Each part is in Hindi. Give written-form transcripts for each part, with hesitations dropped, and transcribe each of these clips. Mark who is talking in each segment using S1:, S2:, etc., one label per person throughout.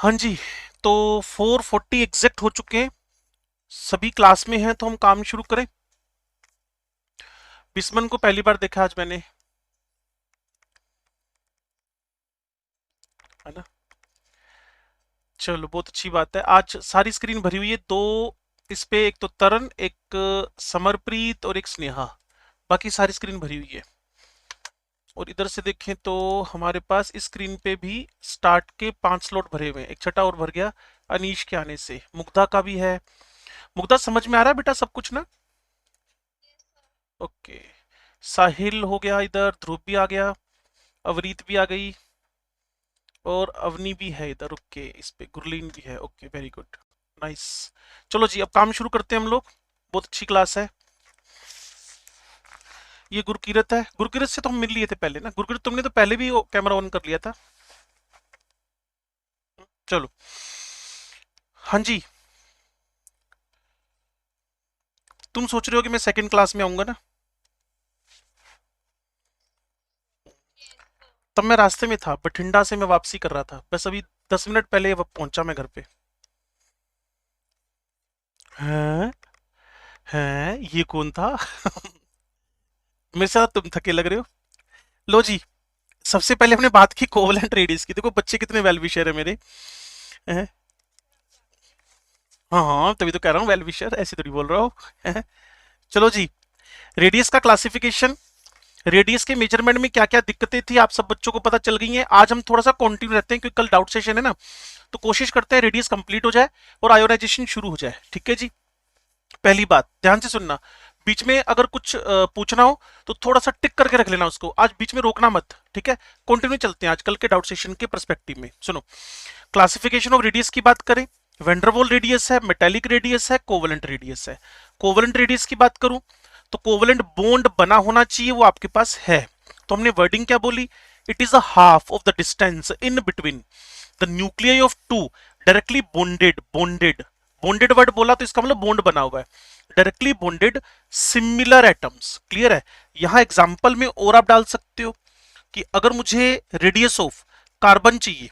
S1: हाँ जी। तो 4:40 एग्जैक्ट हो चुके हैं। सभी क्लास में हैं तो हम काम शुरू करें। बिस्मन को पहली बार देखा आज मैंने, है ना। चलो बहुत अच्छी बात है। आज सारी स्क्रीन भरी हुई है। दो इस पे, एक तो तरन, एक समरप्रीत और एक स्नेहा। बाकी सारी स्क्रीन भरी हुई है। और इधर से देखें तो हमारे पास इस स्क्रीन पे भी स्टार्ट के 5 स्लॉट भरे हुए हैं। एक छठा और भर गया अनीश के आने से। मुग्धा का भी है। मुग्धा समझ में आ रहा है बेटा सब कुछ ना? ओके। साहिल हो गया, इधर ध्रुव भी आ गया, अवरीत भी आ गई और अवनी भी है इधर। ओके, इस पे गुरलीन भी है। Okay, very good, nice. चलो जी, अब काम शुरू करते हैं हम लोग। बहुत अच्छी क्लास है। ये गुरकीरत है। गुरकीरत से तो हम मिल लिए थे पहले ना। गुरकीरत तुमने तो पहले भी कैमरा ऑन कर लिया था। चलो। हाँ जी। तुम सोच रहे हो कि मैं सेकंड क्लास में आऊंगा ना? तब मैं रास्ते में था, बठिंडा से मैं वापसी कर रहा था। बस अभी 10 मिनट पहले पहुंचा मैं घर पे। हैं? हैं? ये कौन था? मेरे साथ तुम थके लग रहे हो। लो जी, सबसे पहले हमने बात की कोवलेंट रेडियस की। देखो बच्चे कितने वेल विशर है मेरे। हैं? हाँ हाँ, तभी तो कह रहा हूँ वेल विशर, ऐसे थोड़ी बोल रहा हूँ। हैं? चलो जी, रेडियस का क्लासिफिकेशन। रेडियस के मेजरमेंट में क्या क्या दिक्कतें थी आप सब बच्चों को पता चल गई हैं। आज हम थोड़ा सा कंटिन्यू रहते हैं क्योंकि कल डाउट सेशन है ना। तो कोशिश करते हैं रेडियस कंप्लीट हो जाए और आयोनाइजेशन शुरू हो जाए। ठीक है जी। पहली बात ध्यान से सुनना। बीच में अगर कुछ पूछना हो तो थोड़ा सा टिक करके रख लेना उसको। आज बीच में रोकना मत, ठीक है। कंटिन्यू चलते हैं आजकल के डाउट सेशन के पर्सपेक्टिव में। सुनो, क्लासिफिकेशन ऑफ रेडियस की बात करें। वेंडरवॉल रेडियस है, मेटेलिक रेडियस है, कोवलेंट रेडियस है। कोवलेंट रेडियस की बात करूं तो कोवलेंट बॉन्ड बना होना चाहिए, वो आपके पास है। तो हमने वर्डिंग क्या बोली? It is a half of the distance in between the nuclei of two directly bonded. Bonded bonded word बोला तो इसका मतलब बॉन्ड बना हुआ है। Directly bonded similar atoms. Clear है? यहां एग्जांपल में और आप डाल सकते हो कि अगर मुझे रेडियस ऑफ कार्बन चाहिए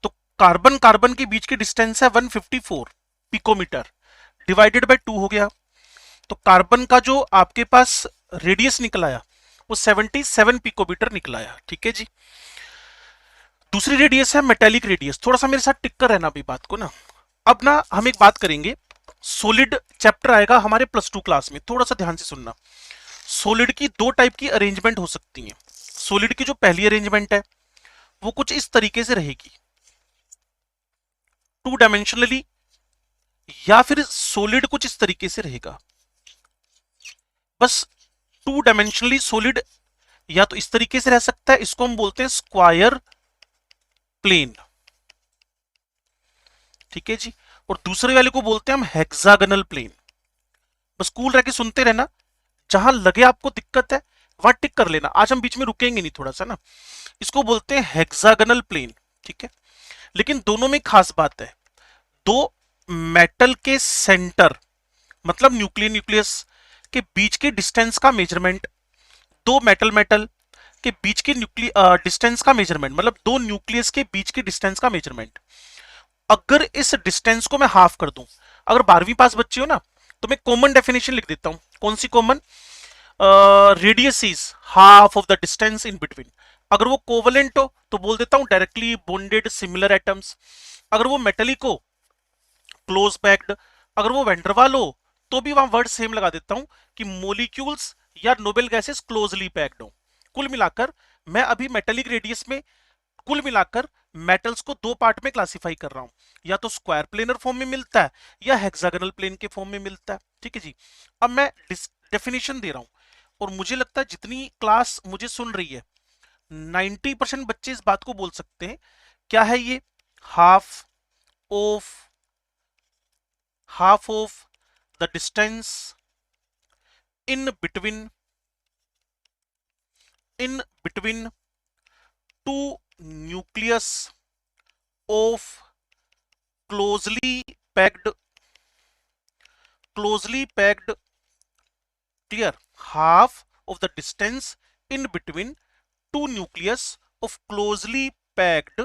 S1: तो कार्बन कार्बन के बीच की डिस्टेंस है 154 पिकोमीटर, डिवाइडेड बाय 2 हो गया। तो कार्बन का जो आपके पास रेडियस निकल आया वो 77 पिकोमीटर निकल आया। ठीक है जी। दूसरी रेडियस है मेटेलिक रेडियस। थोड़ा सा मेरे साथ टिक कर रहना अभी बात को ना। अब ना हम एक बात करेंगे। सॉलिड चैप्टर आएगा हमारे +2 क्लास में, थोड़ा सा ध्यान से सुनना। सॉलिड की दो टाइप की अरेंजमेंट हो सकती है। सॉलिड की जो पहली अरेंजमेंट है वो कुछ इस तरीके से रहेगी, 2 डायमेंशनली। या फिर सॉलिड कुछ इस तरीके से रहेगा, बस 2 डायमेंशनली सॉलिड। या तो इस तरीके से रह सकता है, इसको हम बोलते हैं स्क्वायर प्लेन। ठीक है जी। और दूसरे वाले को बोलते हैं हम हेक्सागनल प्लेन। बस कूल रह के सुनते रहना। जहां लगे आपको दिक्कत है वहां टिक कर लेना। आज हम बीच में रुकेंगे नहीं थोड़ा सा ना। इसको बोलते हैं हेक्सागनल प्लेन। ठीक है। लेकिन दोनों में खास बात है। दो मेटल के सेंटर, मतलब न्यूक्लियर न्यूक्लियस के बीच के डिस्टेंस का मेजरमेंट, दो मेटल मेटल के बीच के डिस्टेंस का मेजरमेंट, मतलब दो न्यूक्लियस के बीच के डिस्टेंस का मेजरमेंट। अगर इस डिस्टेंस को मैं हाफ कर दूं, अगर 12वीं पास बच्चे हो ना तो मैं कॉमन डेफिनेशन लिख देता हूं। कौन सी common? Radius is half of the distance in between. अगर वो कोवलेंट हो तो बोल देता हूं डायरेक्टली बॉन्डेड सिमिलर एटम्स। अगर वो मेटेलिक हो, क्लोज पैक्ड। अगर वो वेंडरवाल हो तो भी वहां वर्ड सेम लगा देता हूं कि मोलिक्यूल्स या नोबेल गैसेस क्लोजली पैक्ड हो। कुल मिलाकर मैं अभी मेटेलिक रेडियस में, कुल मिलाकर मेटल्स को दो पार्ट में क्लासिफाई कर रहा हूं। या तो स्क्वायर प्लेनर फॉर्म में मिलता है या हेक्सागोनल प्लेन के फॉर्म में मिलता है। ठीक है जी। अब मैं डेफिनेशन दे रहा हूं और मुझे लगता है जितनी क्लास मुझे सुन रही है 90% बच्चे इस बात को बोल सकते हैं। क्या है ये? Half of, half of the distance in between, in between two nucleus of closely packed, closely packed. Clear? Half of the distance in between two nucleus of closely packed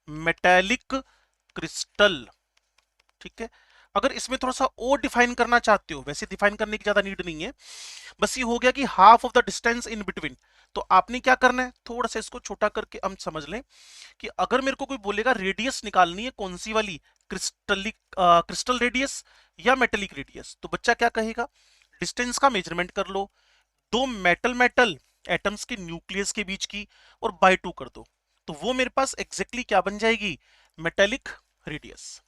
S1: metallic crystal. ठीक है, अगर इसमें थोड़ा सा और डिफाइन करना चाहते हो, वैसे डिफाइन करने की ज्यादा नीड नहीं है, बस ये हो गया कि half of the distance in between. तो आपने क्या करना है, थोड़ा सा इसको छोटा करके हम समझ लें कि अगर मेरे को कोई बोलेगा रेडियस निकालनी है, कौन सी वाली, क्रिस्टल रेडियस या मेटेलिक रेडियस, तो बच्चा क्या कहेगा, डिस्टेंस का मेजरमेंट कर लो, दो मेटल मेटल एटम्स के न्यूक्लियस के बीच की, और बाय टू कर दो, तो वो मेरे पास एग्जैक्टली क्या बन जाएगी, मेटेलिक रेडियस।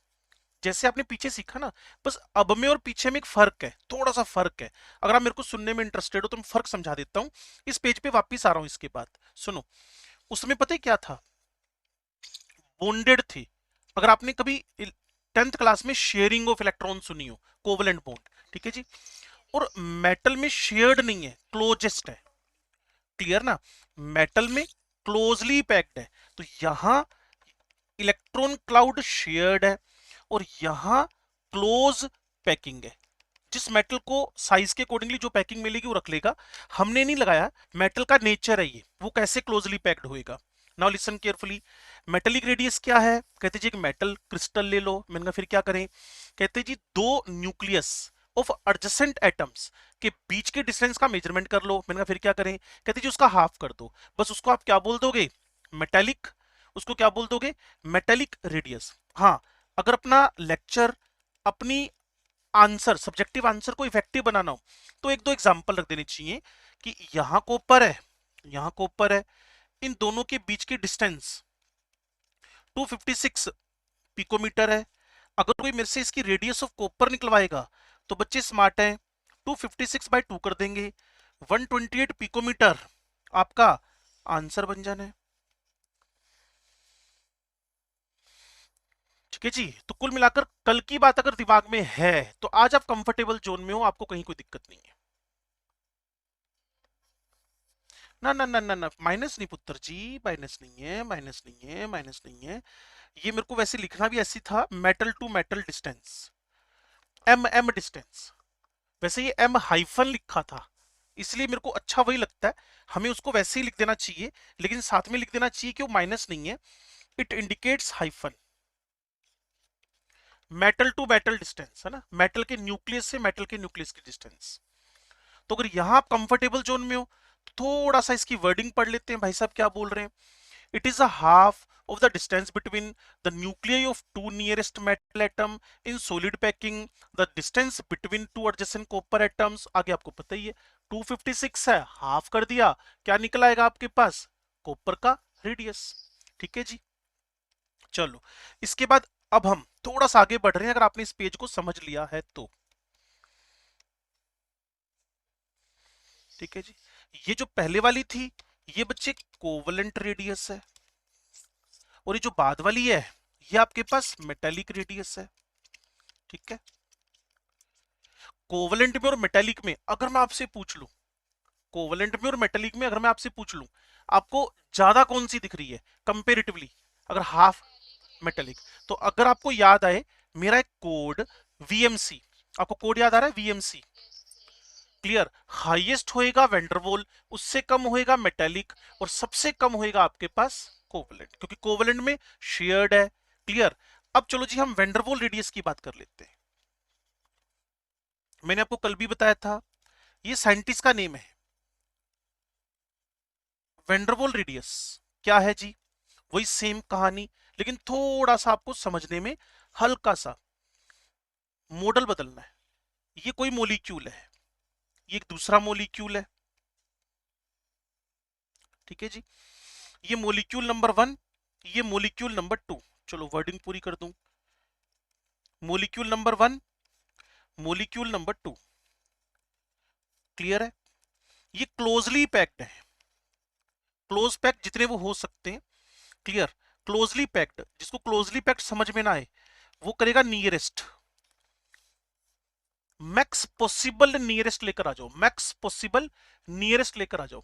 S1: जैसे आपने पीछे सीखा ना, बस अब में और पीछे में एक फर्क है, थोड़ा सा फर्क है। अगर आप मेरे को सुनने में इंटरेस्टेड हो तो मैं फर्क समझा देता हूं। इस पेज पे वापस आ रहा हूं, इसके बाद सुनो। उसमें पता है क्या था, बॉन्डेड थी। अगर आपने कभी 10th क्लास में शेयरिंग ऑफ इलेक्ट्रॉन सुनी हो, कोवलेंट बॉन्ड, ठीक है जी। और मेटल में शेयर्ड नहीं है, क्लोजेस्ट है। क्लियर ना, मेटल में क्लोजली पैक्ड है। तो यहां इलेक्ट्रॉन क्लाउड शेयर्ड है और यहां क्लोज पैकिंग है। जिस मेटल को साइज के अकॉर्डिंगली जो पैकिंग मिलेगी वो रख लेगा, हमने नहीं लगाया, मेटल का नेचर है ये, वो कैसे क्लोजली पैक्ड होएगा। Now listen carefully, metallic radius क्या है, कहते जी एक मेटल क्रिस्टल ले लो। मैंने कहा फिर क्या करें, कहते जी दो न्यूक्लियस ऑफ एडजेसेंट एटम्स के बीच के डिस्टेंस का मेजरमेंट कर लो। मैंने कहा फिर क्या करें, कहते जी उसका हाफ कर दो। बस उसको आप क्या बोल दोगे, मेटेलिक, उसको क्या बोल दोगे, मेटेलिक रेडियस। हाँ, अगर अपना लेक्चर, अपनी आंसर, सब्जेक्टिव आंसर को इफेक्टिव बनाना हो तो एक दो एग्जांपल रख देने चाहिए कि यहां कॉपर है, यहां कॉपर है, इन दोनों के बीच की डिस्टेंस 256 पिकोमीटर है। अगर कोई मेरे से इसकी रेडियस ऑफ कॉपर निकलवाएगा तो बच्चे स्मार्ट हैं, 256 बाय 2 कर देंगे, 128 पिकोमीटर आपका आंसर बन जाना है। ठीक है जी। तो कुल मिलाकर कल की बात अगर दिमाग में है तो आज आप कंफर्टेबल जोन में हो, आपको कहीं कोई दिक्कत नहीं है। ना ना ना ना ना, माइनस नहीं पुत्र जी, माइनस नहीं है, माइनस नहीं है, माइनस नहीं है। ये मेरे को वैसे लिखना भी ऐसी था, metal to metal distance, M M distance. वैसे ये एम हाइफन लिखा था, इसलिए मेरे को अच्छा वही लगता है, हमें उसको वैसे ही लिख देना चाहिए, लेकिन साथ में लिख देना चाहिए कि वो माइनस नहीं है, it indicates hyphen. Metal to metal distance है ना, मेटल के न्यूक्लियस से मेटल के न्यूक्लियस की डिस्टेंस। तो अगर यहां आप कंफर्टेबल जोन में हो तो थोड़ा सा इसकी वर्डिंग पढ़ लेते हैं, भाई साहब क्या बोल रहे हैं। It is a half of the distance between the nuclei of two nearest metal atom in solid packing, the distance between two adjacent copper atoms। आगे आपको पता ही है 256 है, हाफ कर दिया, क्या निकल आएगा आपके पास, कॉपर का रेडियस। ठीक है जी। चलो इसके बाद अब हम थोड़ा सा आगे बढ़ रहे हैं, अगर आपने इस पेज को समझ लिया है तो। ठीक है जी, ये जो पहले वाली थी ये बच्चे कोवलेंट रेडियस है, और ये जो बाद वाली है ये आपके पास मेटेलिक रेडियस है। ठीक है, कोवलेंट में और मेटेलिक में अगर मैं आपसे पूछ लूं, कोवलेंट में और मेटेलिक में अगर मैं आपसे पूछ लूं, आपको ज्यादा कौन सी दिख रही है कंपेरेटिवली, अगर हाफ मेटेलिक, तो अगर आपको याद आए मेरा एक कोड वीएमसी, आपको कोड याद आ रहा है वीएमसी, क्लियर, हाईएस्ट होएगा वेंडरवॉल, उससे कम होएगा मेटेलिक, और सबसे कम होएगा आपके पास कोवलेंट, क्योंकि कोवलेंट में शेयर्ड है। क्लियर। अब चलो जी हम वेंडरवॉल रेडियस की बात कर लेते हैं। मैंने आपको कल भी बताया था, ये साइंटिस्ट का नेम है वेंडरवॉल रेडियस। क्या है जी, वही सेम कहानी, लेकिन थोड़ा सा आपको समझने में हल्का सा मॉडल बदलना है। ये कोई मॉलिक्यूल है, ये एक दूसरा मॉलिक्यूल है। ठीक है जी, ये मॉलिक्यूल नंबर 1, ये मॉलिक्यूल नंबर 2। चलो वर्डिंग पूरी कर दूं, molecule number 1, molecule number 2। Clear है, ये क्लोजली पैक्ड है, क्लोज पैक्ड जितने वो हो सकते हैं। क्लियर, क्लोजली पैक्ड, जिसको क्लोजली पैक्ड समझ में ना आए वो करेगा नियरेस्ट, मैक्स पॉसिबल नियरेस्ट लेकर आ जाओ, मैक्स पॉसिबल नियरेस्ट लेकर आ जाओ,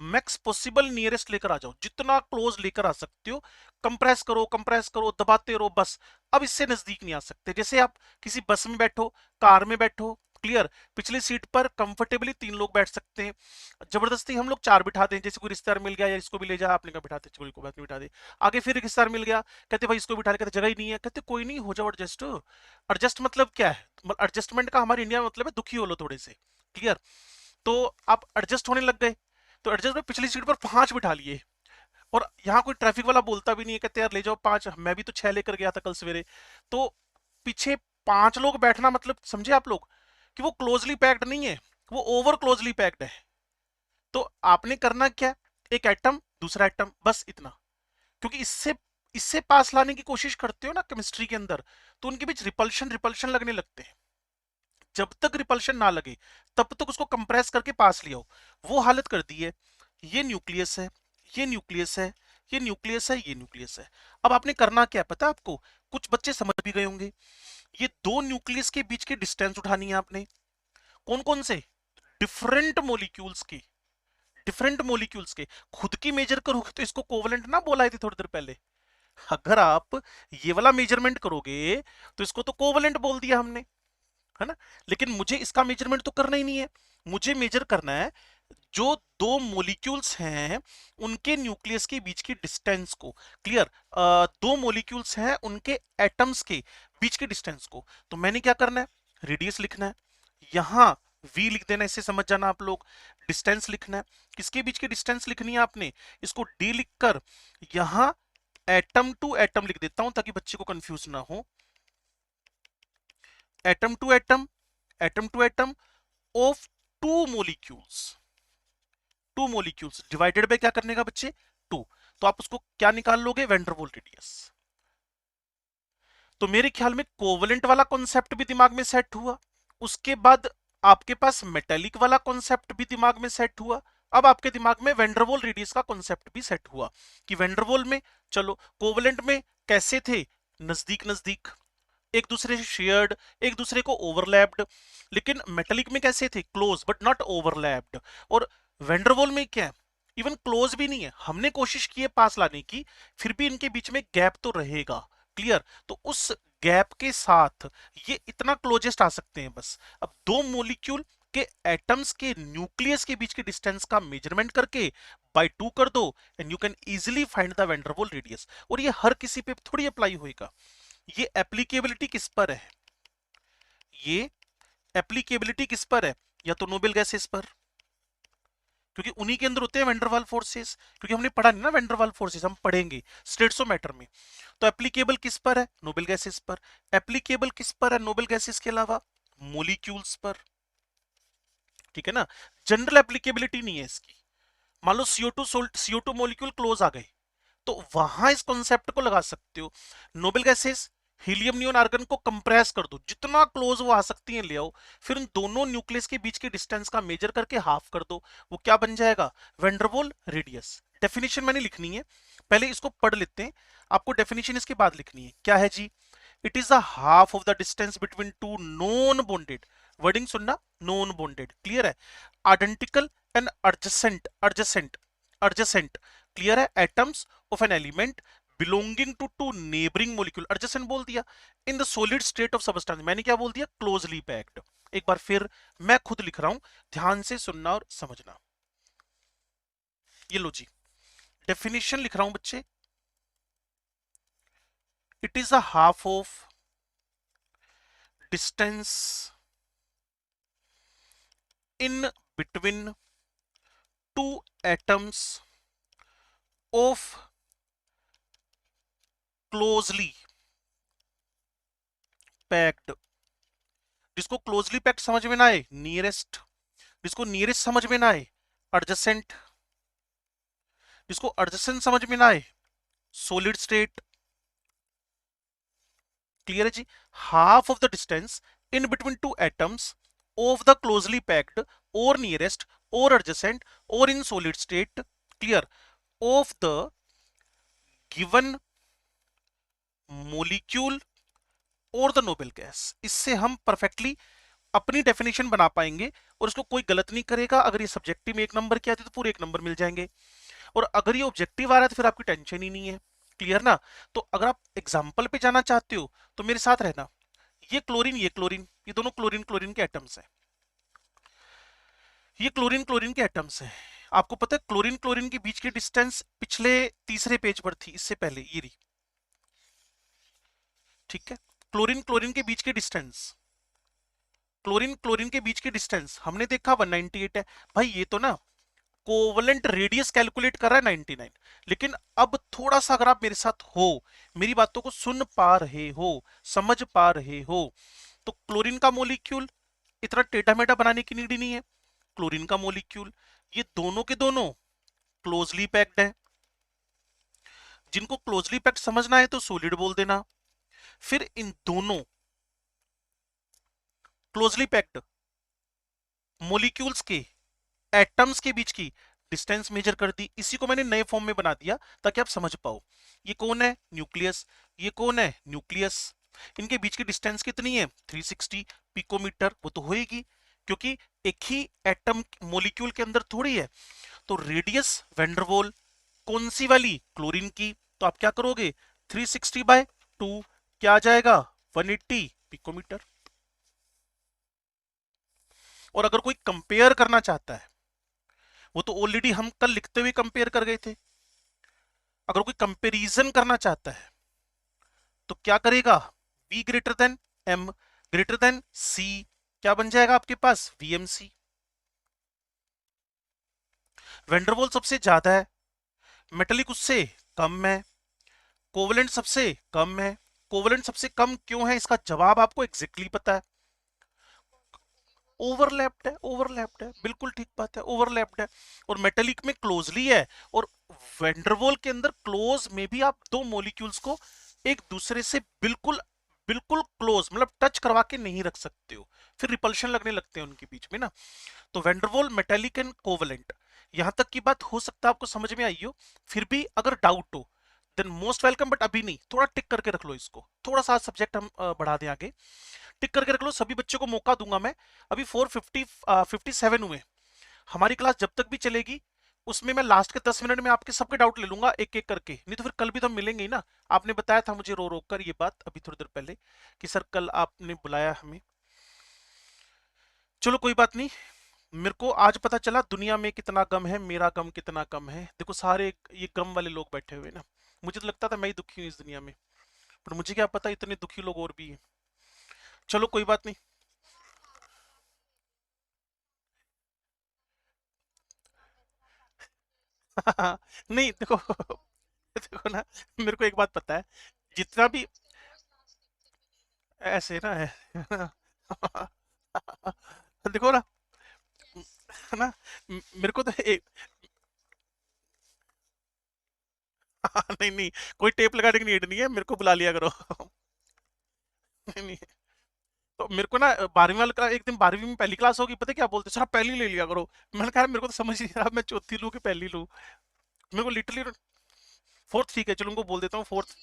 S1: मैक्स पॉसिबल नियरेस्ट लेकर आ जाओ, जितना क्लोज लेकर आ सकते हो। कंप्रेस करो दबाते रहो बस, अब इससे नजदीक नहीं आ सकते। जैसे आप किसी बस में बैठो, कार में बैठो, क्लियर। पिछली सीट पर कंफर्टेबली 3 लोग बैठ सकते हैं, जबरदस्ती हम लोग 4 बिठा दें, जैसे कोई रिश्तेदार मिल गया या इसको भी ले जा, आपने कहा बिठाते, चलो कोई बात नहीं बिठा दे। आगे फिर एक रिश्तेदार मिल गया, कहते भाई इसको बिठा दे, कहते जगह ही नहीं है, कहते कोई नहीं हो जाओ एडजस्ट। एडजस्ट मतलब क्या है, एडजस्टमेंट का हमारे इंडिया में मतलब है दुखी हो लो थोड़े से, क्लियर। तो आप एडजस्ट होने लग गए, तो एडजस्ट में पिछली सीट पर 5 बिठा लिए, और यहाँ कोई ट्रैफिक वाला बोलता भी नहीं है, कहते यार ले जाओ 5, मैं भी तो 6 लेकर गया था कल सवेरे। तो पीछे 5 लोग बैठना मतलब समझे आप लोग कि वो क्लोजली पैक्ड नहीं है, वो ओवर क्लोजली पैक्ड है। तो आपने करना क्या, एक एटम दूसरा एटम, बस इतना। क्योंकि इससे इससे पास लाने की कोशिश करते हो ना केमिस्ट्री के अंदर, तो उनके बीच रिपल्शन रिपल्शन लगने लगते हैं। जब तक रिपल्शन ना लगे तब तक उसको कंप्रेस करके पास लिया हो, वो हालत कर दी है। ये न्यूक्लियस है, ये न्यूक्लियस है, ये न्यूक्लियस है, ये न्यूक्लियस है। अब आपने करना क्या पता है आपको, कुछ बच्चे समझ भी गए होंगे, ये 2 न्यूक्लियस के बीच की डिस्टेंस उठानी है आपने। कौन कौन से, डिफरेंट मॉलिक्यूल्स की, डिफरेंट मॉलिक्यूल्स के। खुद की मेजर करोगे तो इसको कोवलेंट ना बोला थी थोड़ी देर पहले, अगर आप ये वाला मेजरमेंट करोगे तो इसको तो कोवलेंट बोल दिया हमने, है ना। लेकिन मुझे इसका मेजरमेंट तो करना ही नहीं है, मुझे मेजर करना है जो 2 मॉलिक्यूल्स हैं उनके न्यूक्लियस के बीच की डिस्टेंस को, क्लियर। 2 मॉलिक्यूल्स हैं उनके एटम्स के बीच की डिस्टेंस को। तो मैंने क्या करना है, रेडियस लिखना है, यहां v लिख देना, इससे समझ जाना आप लोग। डिस्टेंस लिखना है, किसके बीच की डिस्टेंस लिखनी है आपने, इसको d लिखकर यहां एटम टू एटम लिख देता हूं ताकि बच्चे को कंफ्यूज ना हो। Atom to atom, atom to atom of 2 molecules, 2 molecules divided by क्या करने का बच्चे, 2। तो आप उसको क्या निकाल लोगे, वैन डर वाल्स रेडियस। तो मेरे ख्याल में कोवलेंट वाला कॉन्सेप्ट भी दिमाग में सेट हुआ, उसके बाद आपके पास मेटेलिक वाला कॉन्सेप्ट भी दिमाग में सेट हुआ। अब आपके दिमाग में वैन डर वाल्स रेडियस का कॉन्सेप्ट भी सेट हुआ कि वैन डर वाल्स में, चलो कोवलेंट में कैसे थे, नजदीक नजदीक, एक दूसरे से शेयर्ड, एक दूसरे को ओवरलैप्ड। लेकिन मेटेलिक में कैसे थे, क्लोज बट नॉट ओवरलैप्ड। और वैन डर वाल्स में क्या है, इवन क्लोज भी नहीं है, हमने कोशिश की है पास लाने की, फिर भी इनके बीच में गैप तो रहेगा, क्लियर। तो उस गैप के साथ ये इतना क्लोजेस्ट आ सकते हैं बस। अब 2 मॉलिक्यूल के एटम्स के न्यूक्लियस के बीच के डिस्टेंस का मेजरमेंट करके बाय 2 कर दो and you can easily find the van der Waals radius. और ये हर किसी पे थोड़ी अप्लाई होएगा, ये एप्लीकेबिलिटी किस पर है, ये एप्लीकेबिलिटी किस पर है, या तो नोबेल गैसेस पर, क्योंकि उन्हीं के अंदर होते हैं वैन डर वाल्स फोर्सेस, क्योंकि हमने पढ़ा नहीं ना वैन डर वाल्स फोर्सेस, हम पढ़ेंगे स्टेट्स ऑफ मैटर में। तो एप्लीकेबल किस पर है, नोबेल गैसेस पर। एप्लीकेबल किस पर है नोबेल गैसेस के अलावा, मॉलिक्यूल्स पर, ठीक है ना। जनरल एप्लीकेबिलिटी नहीं है इसकी। मान लो CO2 CO2 मॉलिक्यूल क्लोज आ गए, तो वहां इस कॉन्सेप्ट को लगा सकते हो। Noble gases, helium neon argon को कंप्रेस कर दो, जितना क्लोज वो आ सकती हैं ले आओ, फिर उन दोनों न्यूक्लियस के बीच के डिस्टेंस का मेजर करके हाफ कर दो, वो क्या बन जाएगा, van der Waals radius. Definition मैंने लिखनी है, पहले इसको पढ़ लेते हैं, आपको डेफिनेशन इसके बाद लिखनी है। क्या है जी, it is the half of the distance between 2 non bonded, wording सुनना, नॉन बॉन्डेड, क्लियर है, identical and adjacent, adjacent, adjacent, clear है, atoms of an element belonging to 2 neighbouring molecule, adjacent बोल दिया, in the solid state of substance, मैंने क्या बोल दिया, क्लोजली पैक्ड। एक बार फिर मैं खुद लिख रहा हूं, ध्यान से सुनना और समझना। ये लो जी, डेफिनेशन लिख रहा हूं बच्चे, it is a half of distance in between 2 atoms of closely packed, जिसको क्लोजली पैक्ड समझ में ना आए नियरेस्ट, जिसको नियरेस्ट समझ में ना आए एडजेसेंट, जिसको एडजेसेंट समझ में ना आए सॉलिड स्टेट, क्लियर है जी। Half of the distance in between 2 atoms of the closely packed or nearest or adjacent or in solid state, clear, of the given molecule or the noble gas। इससे हम परफेक्टली अपनी डेफिनेशन बना पाएंगे और इसको कोई गलत नहीं करेगा। अगर ये सब्जेक्टिव में 1 नंबर की आती है तो पूरे 1 नंबर मिल जाएंगे, और अगर ये ऑब्जेक्टिव आ रहा है तो फिर आपकी टेंशन ही नहीं है, क्लियर ना। तो अगर आप एग्जाम्पल पे जाना चाहते हो तो मेरे साथ रहना, ये क्लोरीन, ये क्लोरीन, ये दोनों क्लोरीन क्लोरीन के एटम्स हैं। ये क्लोरीन क्लोरीन के एटम्स हैं। आपको पता है क्लोरीन क्लोरीन के बीच की डिस्टेंस पिछले तीसरे पेज पर थी, इससे पहले ये रही, ठीक है। क्लोरीन क्लोरीन के बीच की डिस्टेंस, क्लोरीन क्लोरीन के बीच की डिस्टेंस हमने देखा 198 है। भाई ये तो ना कोवलेंट रेडियस कैलकुलेट कर रहा है 99। लेकिन अब थोड़ा सा अगर आप मेरे साथ हो, मेरी बातों को सुन पा रहे हो, समझ पा रहे हो, तो क्लोरीन का मोलिक्यूल इतना टेढ़ा मेढ़ा बनाने की नीड ही नहीं है। क्लोरीन का मोलिक्यूल ये दोनों के दोनों क्लोजली पैक्ड है। जिनको क्लोजली पैक्ड समझना है तो सॉलिड बोल देना। फिर इन दोनों क्लोजली पैक्ड मोलिक्यूल्स के एटम्स के बीच की डिस्टेंस मेजर कर दी। इसी को मैंने नए फॉर्म में बना दिया ताकि आप समझ पाओ। ये कौन है? न्यूक्लियस। ये कौन है? न्यूक्लियस। इनके बीच की डिस्टेंस कितनी है? 360 पिकोमीटर। वो तो होएगी क्योंकि एक ही एटम मोलिक्यूल के अंदर थोड़ी है। तो रेडियस वेंडरवॉल कौन सी वाली? क्लोरीन की। तो आप क्या करोगे? 360 बाय 2 क्या आ जाएगा? 180 पिकोमीटर। और अगर कोई कंपेयर करना चाहता है, वो तो ऑलरेडी हम कल लिखते हुए कंपेयर कर गए थे। अगर कोई कंपैरिजन करना चाहता है तो क्या करेगा? V greater than M greater than C, क्या बन जाएगा आपके पास? VMC। वेंडरवॉल सबसे ज्यादा है, मेटेलिक उससे कम है, कोवलेंट सबसे कम है। कोवलेंट सबसे कम क्यों है? इसका जवाब आपको एग्जैक्टली पता है। ओवरलैप्ड है, ओवरलैप्ड है, बिल्कुल ठीक बात है, ओवरलैप्ड है। और मेटेलिक में क्लोजली है। और वेंडरवॉल के अंदर क्लोज में भी आप दो मॉलिक्यूल्स को एक दूसरे से बिल्कुल बिल्कुल क्लोज मतलब टच करवा के नहीं रख सकते हो, फिर रिपल्शन लगने लगते हैं उनके बीच में ना। तो वेंडरवॉल, मेटेलिक एंड कोवलेंट, यहां तक की बात हो सकता है आपको समझ में आई हो। फिर भी अगर डाउट हो देन मोस्ट वेलकम, बट अभी नहीं, थोड़ा टिक करके रख लो इसको, थोड़ा सा सब्जेक्ट हम बढ़ा दें आगे। टिक करके रख लो, सभी बच्चों को मौका दूंगा मैं। अभी 457 हुए। हमारी क्लास जब तक भी चलेगी उसमें मैं लास्ट के 10 मिनट में आपके सबके डाउट ले लूंगा एक एक करके, नहीं तो फिर कल भी तो हम मिलेंगे ही ना। आपने बताया था मुझे रो रो कर ये बात अभी थोड़ी देर पहले कि सर कल आपने बुलाया हमें। चलो कोई बात नहीं, मेरे को आज पता चला दुनिया में कितना गम है, मेरा गम कितना कम है। देखो सारे ये गम वाले लोग बैठे हुए ना, मुझे तो लगता था मैं ही दुखी हूँ इस दुनिया में, पर मुझे क्या पता इतने दुखी लोग और भी हैं। चलो कोई बात नहीं। नहीं देखो, देखो ना, मेरे को एक बात पता है, जितना भी ऐसे ना है देखो ना, है ना, मेरे को तो एक नहीं नहीं, कोई टेप लगाने की नीड नहीं है, मेरे को बुला लिया करो नहीं नहीं, तो मेरे को ना 12वीं वाला एक दिन 12वीं में पहली क्लास होगी, पता है क्या बोलते? सर आप पहली ले लिया करो। मैंने कहा मेरे को तो समझ नहीं आ रहा मैं चौथी लूँ कि पहली लूँ। मेरे को लिटरली फोर्थ ठीक है, चलो उनको बोल देता हूँ फोर्थ।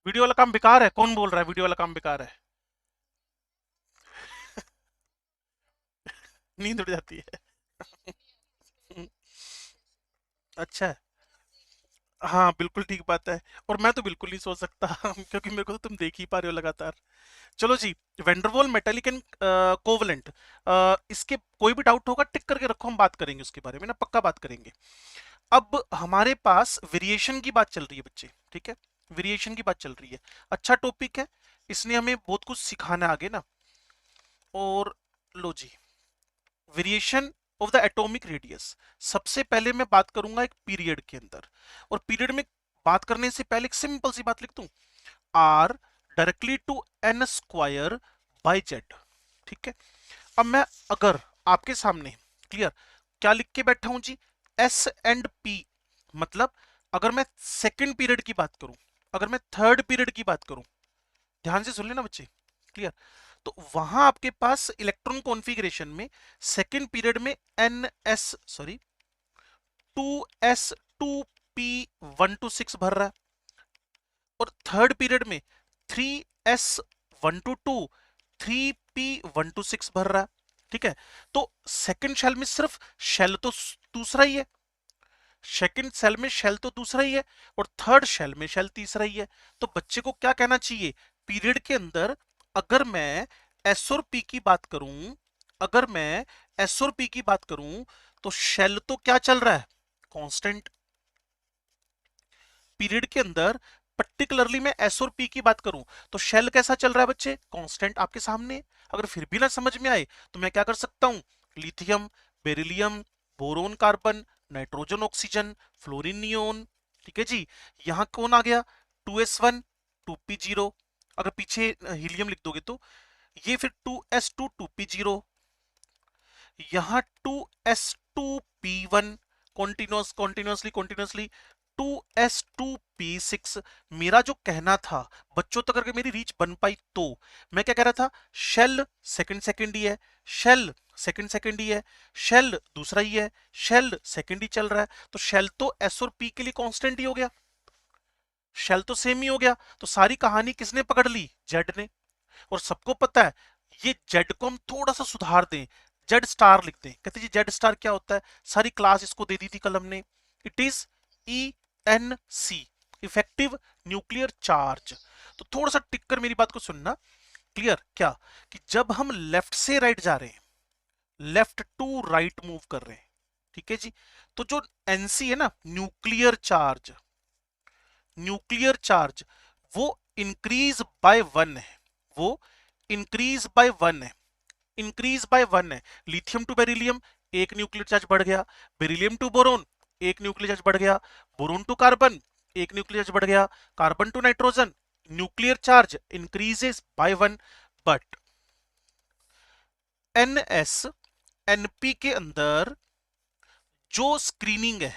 S1: वीडियो वाला काम बेकार है, कौन बोल रहा है वीडियो वाला काम बेकार है? नींद उड़ जाती है अच्छा है। हाँ बिल्कुल ठीक बात है, और मैं तो बिल्कुल नहीं सोच सकता क्योंकि मेरे को तो तुम देख ही पा रहे हो लगातार। चलो जी, वेंडरवॉल, मेटेलिक एंड कोवलेंट, इसके कोई भी डाउट होगा टिक करके रखो, हम बात करेंगे उसके बारे में ना, पक्का बात करेंगे। अब हमारे पास वेरिएशन की बात चल रही है बच्चे, ठीक है, वेरिएशन की बात चल रही है। अच्छा टॉपिक है, इसने हमें बहुत कुछ सिखाना है आगे ना। और लो जी, variation of the atomic radius. सबसे पहले मैं बात करूंगा एक पीरियड के अंदर, और पीरियड में बात करने से पहले एक सिंपल सी बात लिख दूं, R directly to n square by Z, ठीक है। अब मैं अगर आपके सामने क्लियर क्या लिख के बैठा हूं जी? एस एंड पी, मतलब अगर मैं सेकंड पीरियड की बात करूं, अगर मैं थर्ड पीरियड की बात करूं, ध्यान से सुन लेना बच्चे, क्लियर। तो वहां आपके पास इलेक्ट्रॉन कॉन्फ़िगरेशन में सेकंड पीरियड में N S sorry 2s 2p 1 to 6 भर रहा है, और थर्ड पीरियड में 3s 1 to 2 3p 1 to 6 भर रहा है, ठीक है। तो सेकंड शेल में सिर्फ शेल तो दूसरा ही है, सेकंड शेल में शेल तो दूसरा ही है, और थर्ड शेल में शेल तीसरा ही है। तो बच्चे को क्या कहना चाहिए? पीरियड के अंदर अगर मैं एस और पी की बात करूं, अगर मैं एस और पी की बात करूं, तो शेल तो क्या चल रहा है, कांस्टेंट। पीरियड के अंदर पर्टिकुलरली मैं एस और पी की बात करूं तो शेल कैसा चल रहा है बच्चे, कांस्टेंट आपके सामने। अगर फिर भी ना समझ में आए तो मैं क्या कर सकता हूं, lithium, beryllium, boron carbon, nitrogen oxygen, fluorine neon, ठीक है जी। यहां कौन आ गया, 2s1 2p0, अगर पीछे हीलियम लिख दोगे तो ये फिर 2s2 2p0, यहां 2s2p1, कॉन्टिन्यूसली कॉन्टिन्यूसली 2s2p6। मेरा जो कहना था बच्चों तक अगर मेरी रीच बन पाई तो मैं क्या कह रहा था, शेल सेकंड सेकंड ही है, शेल सेकंड सेकंड ही है, शेल दूसरा ही है, शेल सेकंड ही चल रहा है, तो शेल तो एस और पी के लिए कांस्टेंट ही हो गया, शेल तो सेम ही हो गया। तो सारी कहानी किसने पकड़ ली, जेड ने। और सबको पता है ये जेड को हम थोड़ा सा सुधार दें, जेड स्टार लिख दें। कहते जी जेड स्टार क्या होता है, सारी क्लास इसको दे दी थी कल हमने, it is E N C, effective nuclear charge. तो थोड़ा सा टिक कर मेरी बात को सुनना, क्लियर क्या, कि जब हम लेफ्ट से राइट जा रहे हैं, लेफ्ट टू राइट मूव कर रहे हैं, ठीक है जी, तो जो एनसी है ना, न्यूक्लियर चार्ज, न्यूक्लियर चार्ज वो इंक्रीज बाय वन है, वो इंक्रीज बाय वन है, इंक्रीज बाय वन है। लिथियम टू बेरिलियम एक न्यूक्लियर चार्ज बढ़ गया, बेरिलियम टू बोरोन एक न्यूक्लियर चार्ज बढ़ गया, बोरोन टू कार्बन एक न्यूक्लियर चार्ज बढ़ गया, carbon to nitrogen nuclear charge increases by one. But NS NP के अंदर जो स्क्रीनिंग है,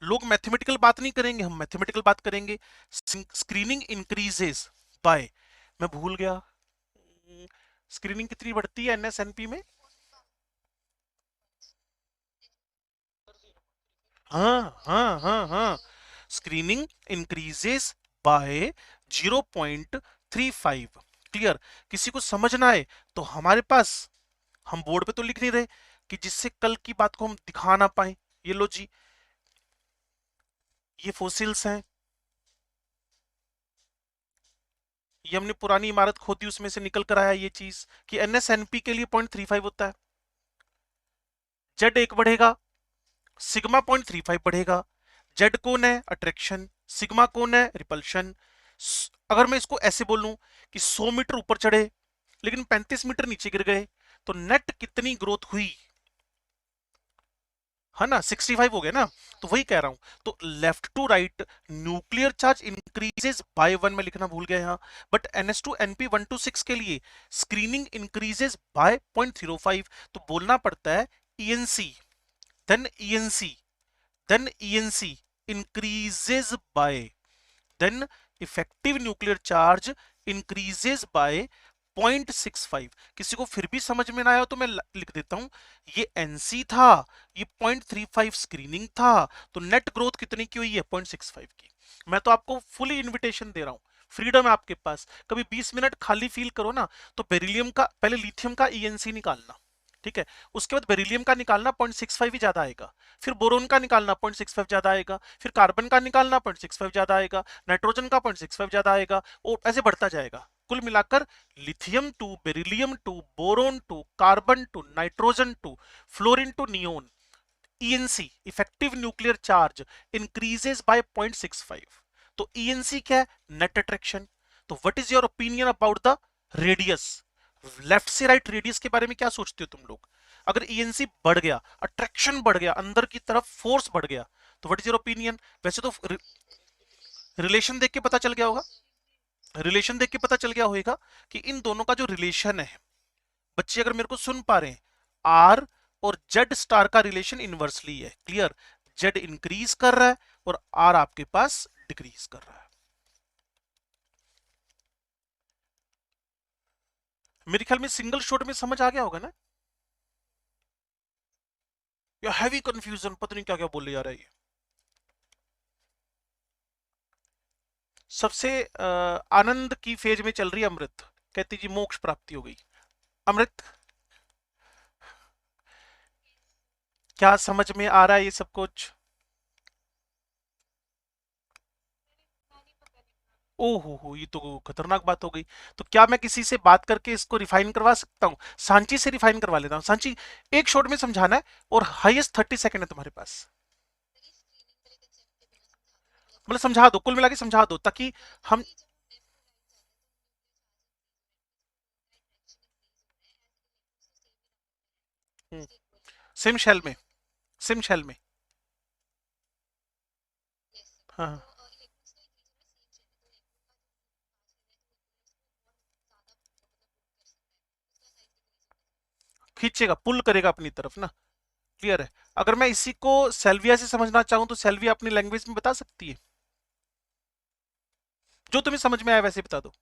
S1: लोग मैथमेटिकल बात नहीं करेंगे, हम मैथमेटिकल बात करेंगे। स्क्रीनिंग इंक्रीजेस बाय, मैं भूल गया स्क्रीनिंग कितनी बढ़ती है एनएसएनपी में, हाँ, स्क्रीनिंग इंक्रीजेस बाय 0.35। क्लियर, किसी को समझ ना आए तो हमारे पास, हम बोर्ड पे तो लिख नहीं रहे कि जिससे कल की बात को हम दिखा ना पाए, ये लो जी, ये फोसिल्स हैं, ये हमने पुरानी इमारत खोदी उसमें से निकल कर आया ये चीज कि एनएसएनपी के लिए 0.35 होता है, जेड एक बढ़ेगा, सिग्मा 0.35 बढ़ेगा। जेड कौन है, अट्रैक्शन, सिग्मा कौन है, रिपल्शन। अगर मैं इसको ऐसे बोलूं कि 100 मीटर ऊपर चढ़े लेकिन 35 मीटर नीचे गिर गए तो नेट कितनी ग्रोथ हुई, है ना, 65 हो गया ना। तो वही कह रहा हूं, तो left to right nuclear charge increases by one, में लिखना भूल गया यहाँ। बट NH2 NP126 के लिए स्क्रीनिंग इंक्रीजेस बाय 0.05, तो बोलना पड़ता है ENC, then ENC, then ENC increases by, then effective nuclear charge increases by 0.65। किसी को फिर भी समझ में ना आया तो मैं लिख देता हूं, ये NC था, ये 0.35 स्क्रीनिंग था, तो नेट ग्रोथ कितनी की हुई है, 0.65 की। मैं तो आपको फुली इनविटेशन दे रहा हूं, फ्रीडम है आपके पास, कभी 20 मिनट खाली फील करो ना तो बेरिलियम का, पहले लिथियम का ENC निकालना, ठीक है, उसके बाद बेरिलियम का निकालना 0.65 ही ज्यादा आएगा, फिर बोरोन का निकालना 0.65 ज्यादा आएगा, फिर कार्बन का निकालना 0.65 ज्यादा आएगा, नाइट्रोजन का 0.65 ज्यादा आएगा, और ऐसे बढ़ता जाएगा। कुल मिलाकर lithium to beryllium to boron to carbon to nitrogen to fluorine to neon, ENC effective nuclear charge increases by 0.65। तो ENC क्या है, नेट अट्रैक्शन। तो what is your opinion about the radius, left से राइट रेडियस के बारे में क्या सोचते हो तुम लोग। अगर ENC बढ़ गया, अट्रैक्शन बढ़ गया, अंदर की तरफ फोर्स बढ़ गया, तो व्हाट इज योर ओपिनियन। वैसे तो रिलेशन देख के पता चल गया होगा, रिलेशन देख के पता चल गया होगा कि इन दोनों का जो रिलेशन है, बच्चे अगर मेरे को सुन पा रहे हैं, आर और जेड स्टार का रिलेशन इनवर्सली है, क्लियर, जेड इंक्रीज कर रहा है और आर आपके पास डिक्रीज कर रहा है। मेरे ख्याल में सिंगल शॉट में समझ आ गया होगा ना, या हैवी कंफ्यूजन, पता नहीं क्या क्या बोले जा रहा है ये। सबसे आनंद की फेज में चल रही है अमृत, कहती जी मोक्ष प्राप्ति हो गई। अमृत क्या समझ में आ रहा है ये सब कुछ, ओहो, ये तो खतरनाक बात हो गई। तो क्या मैं किसी से बात करके इसको रिफाइन करवा सकता हूँ? सांची से रिफाइन करवा लेता हूँ। सांची, एक शॉट में समझाना है और हाईएस्ट 30 सेकंड है तुम्हारे पास। मतलब समझा दो, कुल मिला के समझा दो, ताकि हम। सिम शेल में, सिम शेल में। हाँ, खींचेगा, पुल करेगा अपनी तरफ ना। क्लियर है। अगर मैं इसी को सेल्विया से समझना चाहूं तो सेल्विया अपनी लैंग्वेज में बता सकती है? जो तुम्हें समझ में आया वैसे बता दो।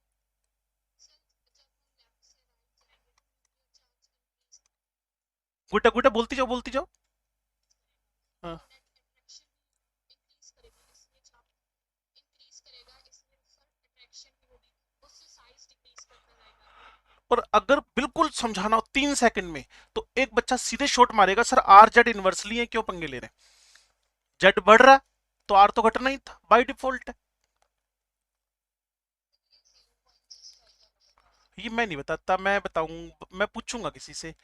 S1: गुटा गुटा बोलती जाओ, बोलती जाओ। हाँ। और अगर बिल्कुल समझाना हो 3 सेकंड में, तो एक बच्चा सीधे शॉट मारेगा, सर आर जेड इनवर्सली है, क्यों पंगे ले रहे हैं? जेड बढ़ रहा है तो आर तो घटना ही था बाय डिफॉल्ट है। ये मैं नहीं बताता, मैं बताऊं, मैं पूछूंगा किसी से।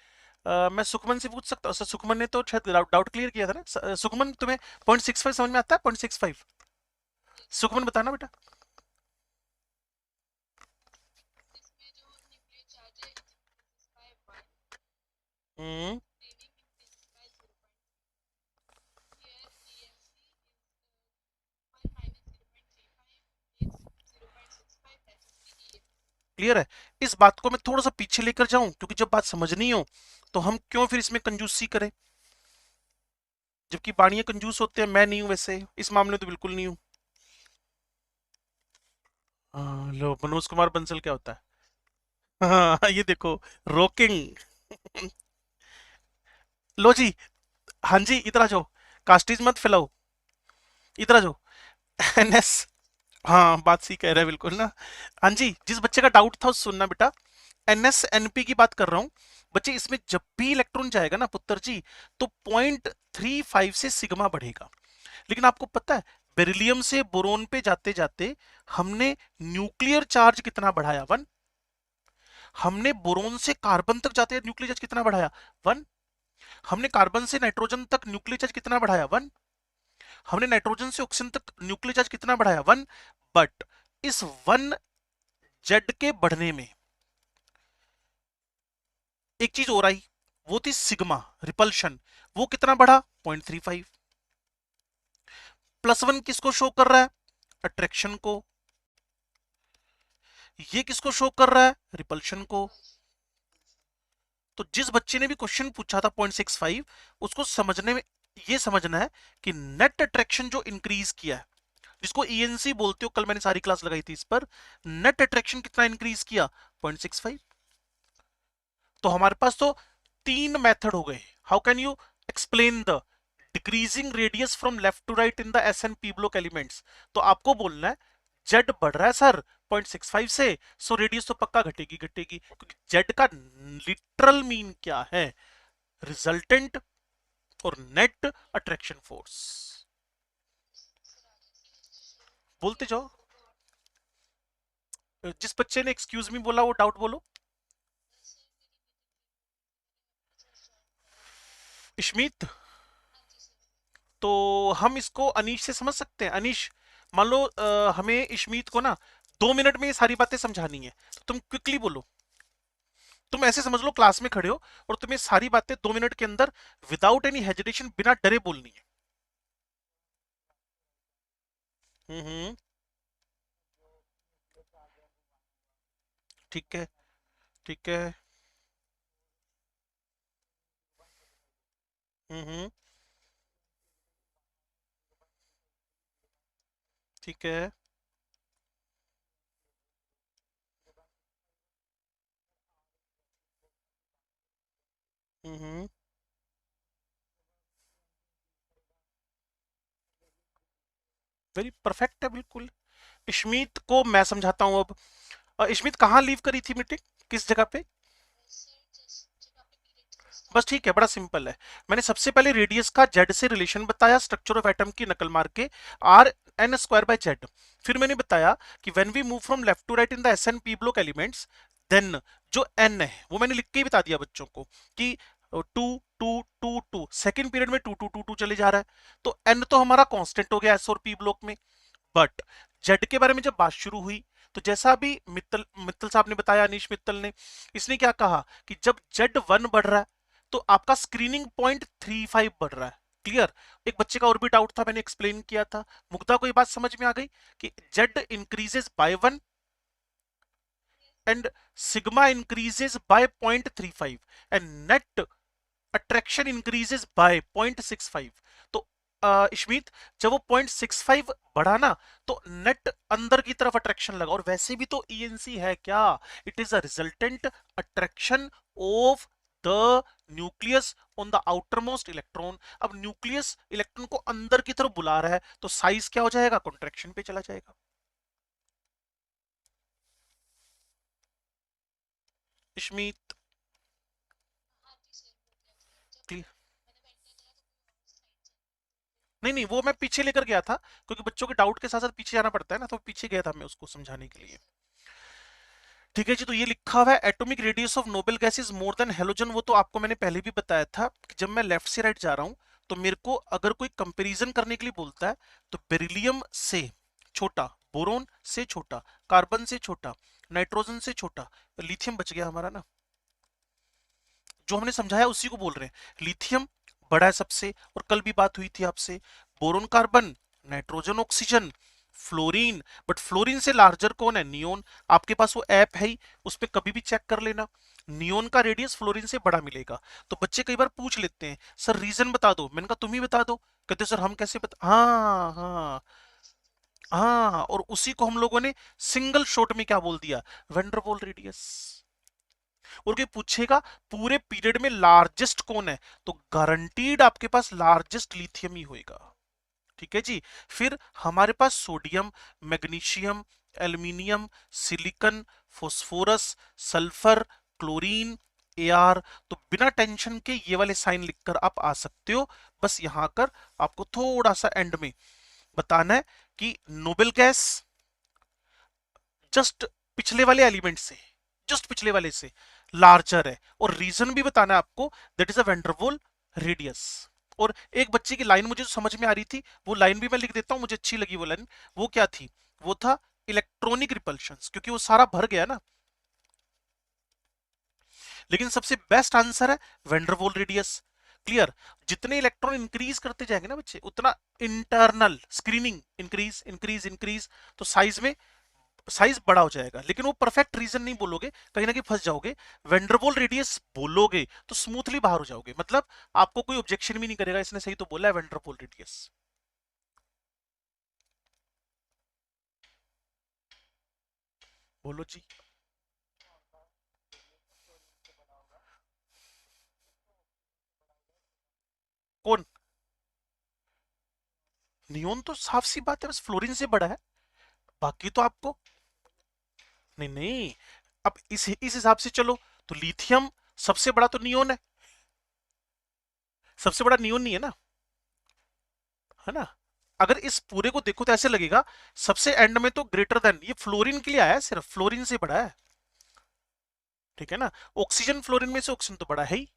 S1: मैं सुखमन से पूछ सकता हूँ सर। सुखमन ने तो शायद डाउट क्लियर किया था ना। सुखमन, तुम्हें 0.65 समझ में आता है? 0.65। सुखमन बताना बेटा। हम्म। क्लियर है। इस बात को मैं थोड़ा सा पीछे लेकर जाऊं, क्योंकि जब बात समझनी हो तो हम क्यों फिर इसमें कंजूसी करें? जबकि बाणिया कंजूस होते हैं, मैं नहीं हूं वैसे, इस मामले में तो बिल्कुल नहीं हूं। लो, मनोज कुमार बंसल क्या होता है? हाँ, ये देखो, रॉकिंग। लो जी। हाँ जी, इधर आ जाओ। कास्टिज मत फैलाओ, इधर आ जाओ। एनएस। हाँ, बात सही कह रहा है बिल्कुल ना। हाँ जी, जिस बच्चे का डाउट था उसे सुनना बेटा। एनएसएनपी की बात कर रहा हूँ। बच्चे, इसमें जब भी इलेक्ट्रॉन जाएगा ना पुत्र जी, तो 0.35 से सिग्मा बढ़ेगा। लेकिन आपको पता है, बेरिलियम से बोरोन पे जाते जाते हमने न्यूक्लियर चार्ज कितना बढ़ाया? 1। हमने बोरोन से कार्बन तक जाते न्यूक्लियर चार्ज कितना बढ़ाया? 1। हमने कार्बन से नाइट्रोजन तक न्यूक्लियर चार्ज कितना बढ़ाया? 1। हमने नाइट्रोजन से ऑक्सीजन तक न्यूक्लियर चार्ज कितना बढ़ाया? 1। बट इस 1 जेड के बढ़ने में एक चीज और आई, वो थी सिग्मा, रिपल्शन। वो कितना बढ़ा? 0.35। +1 किसको शो कर रहा है? अट्रैक्शन को। ये किसको शो कर रहा है? रिपल्शन को। तो जिस बच्चे ने भी क्वेश्चन पूछा था 0.65, उसको समझने में ये समझना है कि नेट अट्रैक्शन जो इंक्रीज किया है, जिसको ईएनसी बोलते हो, कल मैंने सारी क्लास लगाई थी इस पर। नेट अट्रैक्शन कितना इंक्रीज किया? 0.65। तो हमारे पास तो 3 मेथड हो गए। How can you explain the decreasing radius from left to right in the S and P block elements? तो आपको बोलना है, जेड बढ़ रहा है सर 0.65 से, सो रेडियस तो पक्का घटेगी घटेगी, क्योंकि जेड का लिटरल मीन क्या है? रिजल्टेंट और नेट अट्रैक्शन फोर्स। बोलते जाओ। जिस बच्चे ने एक्सक्यूज मी बोला वो डाउट बोलो। इश्मीत। तो हम इसको अनीश से समझ सकते हैं। अनीश, मान लो हमें इश्मीत को ना 2 मिनट में ये सारी बातें समझानी है, तो तुम क्विकली बोलो। तुम ऐसे समझ लो क्लास में खड़े हो और तुम्हें सारी बातें 2 मिनट के अंदर विदाउट एनी हेजिटेशन, बिना डरे बोलनी है। हम्म। ठीक है। ठीक है। हम्म। ठीक है। हम्म। वेरी परफेक्ट है बिल्कुल। इश्मीत को मैं समझाता हूं अब। इश्मीत कहाँ लीव करी थी मीटिंग, किस जगह पे? बस ठीक है, बड़ा सिंपल है। मैंने सबसे पहले रेडियस का जेड से रिलेशन बताया, स्ट्रक्चर ऑफ एटम की नकल मार के, R N square by Z. फिर मैंने बताया कि when we move from left to right in the S and P block elements, then जो एन है वो मैंने लिख के ही बता दिया बच्चों को कि two two two two, second period में टू टू टू टू चले जा रहा है, तो एन तो हमारा कांस्टेंट हो गया एस और पी ब्लॉक में। बट जेड के बारे में जब बात शुरू हुई, तो जैसा अभी मित्तल मित्तल साहब ने बताया, अनीश मित्तल ने, इसने क्या कहा कि जब जेड वन बढ़ रहा है तो आपका स्क्रीनिंग पॉइंट 35 बढ़ रहा है। क्लियर। एक बच्चे का और भी डाउट था, मैंने एक्सप्लेन किया था। मुग्धा को ये बात समझ में आ गई कि Z increases by 1 and sigma increases by 0.35 and net attraction increases by 0.65। तो इशमीत, जब वो 0.65 बढ़ा ना, तो नेट अंदर की तरफ अट्रैक्शन लगा। और वैसे भी तो ईएनसी है क्या, it is a resultant attraction of the nucleus on the outer most electron. अब न्यूक्लियस इलेक्ट्रॉन को अंदर की तरफ बुला रहा है, तो साइज क्या हो जाएगा, कॉन्ट्रैक्शन पे चला जाएगा। इशमीत, clear? नहीं नहीं, वो मैं पीछे लेकर गया था, क्योंकि बच्चों के डाउट के साथ साथ पीछे जाना पड़ता है ना, तो पीछे गया था मैं उसको समझाने के लिए। ठीक है जी, तो ये लिखा हुआ है atomic radius of noble gas is more than halogen. वो तो आपको मैंने पहले भी बताया था कि जब मैं लेफ्ट से राइट जा रहा हूं, तो मेरे को अगर कोई कंपैरिजन करने के लिए बोलता है, तो बेरिलियम से छोटा, बोरोन से छोटा, कार्बन से छोटा, नाइट्रोजन से छोटा, लिथियम बच गया हमारा ना, जो हमने समझाया उसी को बोल रहे हैं। लिथियम बड़ा है सबसे, और कल भी बात हुई थी आपसे, boron carbon, nitrogen oxygen, fluorine. But fluorine से लार्जर कौन है, नियोन। आपके पास वो ऐप है ही, उस पर कभी भी चेक कर लेना, नियोन का रेडियस फ्लोरीन से बड़ा मिलेगा। तो बच्चे कई बार पूछ लेते हैं, सर रीजन बता दो। मैंने कहा तुम ही बता दो। कहते सर हम कैसे बता, हाँ हाँ हाँ, और उसी को हम लोगों ने सिंगल शॉट में क्या बोल दिया, वेंडरवॉल रेडियस। और कोई पूछेगा पूरे पीरियड में लार्जेस्ट कौन है, तो गारंटीड आपके पास लार्जेस्ट लिथियम ही होएगा। ठीक है जी। फिर हमारे पास sodium, magnesium, aluminium, silicon, phosphorus, sulphur, chlorine, AR. तो बिना टेंशन के ये वाले साइन लिखकर आप आ सकते हो। बस यहां कर आपको थोड़ा सा एंड में बताना है कि नोबेल गैस जस्ट पिछले वाले एलिमेंट से, जस्ट पिछले वाले से लार्जर है, और रीजन भी बताना है आपको, that is a Van der Waals radius. और एक बच्चे की लाइन मुझे जो समझ में आ रही थी, वो लाइन भी मैं लिख देता हूं, मुझे अच्छी लगी वो लाइन। वो क्या थी, वो था इलेक्ट्रॉनिक रिपल्शन, क्योंकि वो सारा भर गया ना। लेकिन सबसे बेस्ट आंसर है वेंडरवॉल रेडियस। क्लियर। जितने इलेक्ट्रॉन इंक्रीज करते जाएंगे ना बच्चे, उतना internal screening increase increase increase, तो साइज में साइज बड़ा हो जाएगा। लेकिन वो परफेक्ट रीजन नहीं बोलोगे, कहीं ना कहीं फंस जाओगे। वेंडरवॉल रेडियस बोलोगे तो स्मूथली बाहर हो जाओगे, मतलब आपको कोई ऑब्जेक्शन भी नहीं करेगा, इसने सही तो बोला है वेंडरवॉल रेडियस। बोलो जी। कौन, नियोन तो साफ सी बात है, बस फ्लोरीन से बड़ा है। बाकी तो आपको, नहीं नहीं, अब इस हिसाब से चलो, तो लिथियम सबसे बड़ा तो नियोन है, सबसे बड़ा नियोन नहीं है ना, है ना। अगर इस पूरे को देखो तो ऐसे लगेगा सबसे एंड में तो ग्रेटर देन, ये फ्लोरीन के लिए आया है, सिर्फ फ्लोरीन से बड़ा है। ठीक है ना। ऑक्सीजन फ्लोरीन में से ऑक्सीजन तो बड़ा है ही।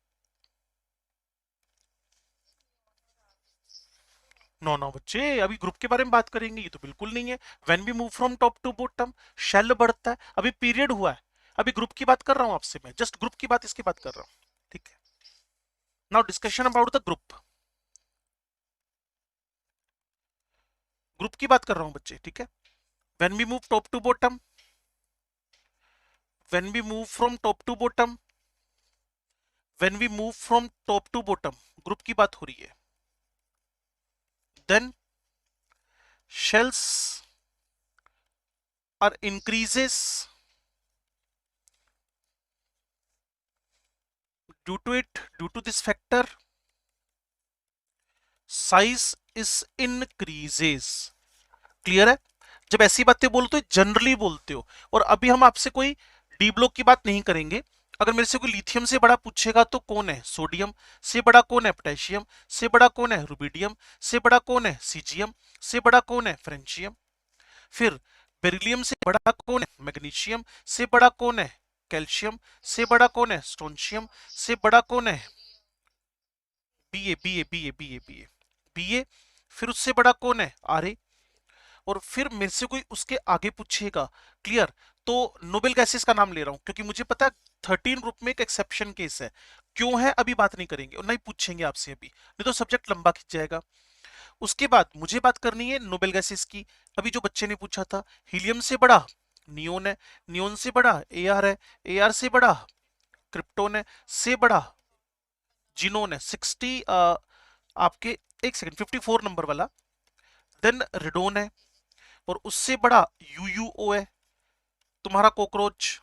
S1: नो नो बच्चे, अभी ग्रुप के बारे में बात करेंगे, ये तो बिल्कुल नहीं है। When we move from top to bottom, shell बढ़ता है, अभी पीरियड हुआ है। अभी ग्रुप की बात कर रहा हूं आपसे मैं, जस्ट ग्रुप की बात, इसकी बात कर रहा हूं। ठीक है। Now discussion about the group, group की बात कर रहा हूं बच्चे। ठीक है। When we move top to bottom, when we move from top to bottom, when we move from top to bottom, group की बात हो रही है। Then shells are increases due to this factor, size is increases। Clear है। जब ऐसी बातें बोलते हो जनरली बोलते हो, और अभी हम आपसे कोई डी ब्लॉक की बात नहीं करेंगे, अगर मेरे से कोई लिथियम से बड़ा पूछेगा तो कौन है? सोडियम। से बड़ा कौन है? पोटेशियम। से बड़ा कौन है? रुबिडियम। से बड़ा कौन है? सीजियम। से बड़ा कौन है? फ्रेंचियम। फिर बेरिलियम से बड़ा कौन है? मैग्नीशियम। से बड़ा कौन है? कैल्शियम। से बड़ा कौन है? स्ट्रोंशियम। से बड़ा कौन है? बी ए। फिर उससे बड़ा कौन है? आर। और फिर मेरे से कोई उसके आगे पूछेगा, क्लियर, तो नोबेल गैसेस का नाम ले रहा हूं क्योंकि मुझे पता है 13 ग्रुप में एक एक्सेप्शन केस है। क्यों है अभी बात नहीं करेंगे और नहीं पूछेंगे आपसे अभी, नहीं तो सब्जेक्ट लंबा खिंच जाएगा। उसके बाद मुझे बात करनी है नोबेल गैसेस की। अभी जो बच्चे ने पूछा था, हीलियम से बड़ा नियोन है। नियोन से बड़ा एआर है। एआर से बड़ा क्रिप्टोन है। से बड़ा जिनोन है 60 आपके, एक सेकंड, 54 नंबर वाला। देन रेडोन है। और उससे बड़ा यूयूओ है, तुम्हारा कॉकरोच।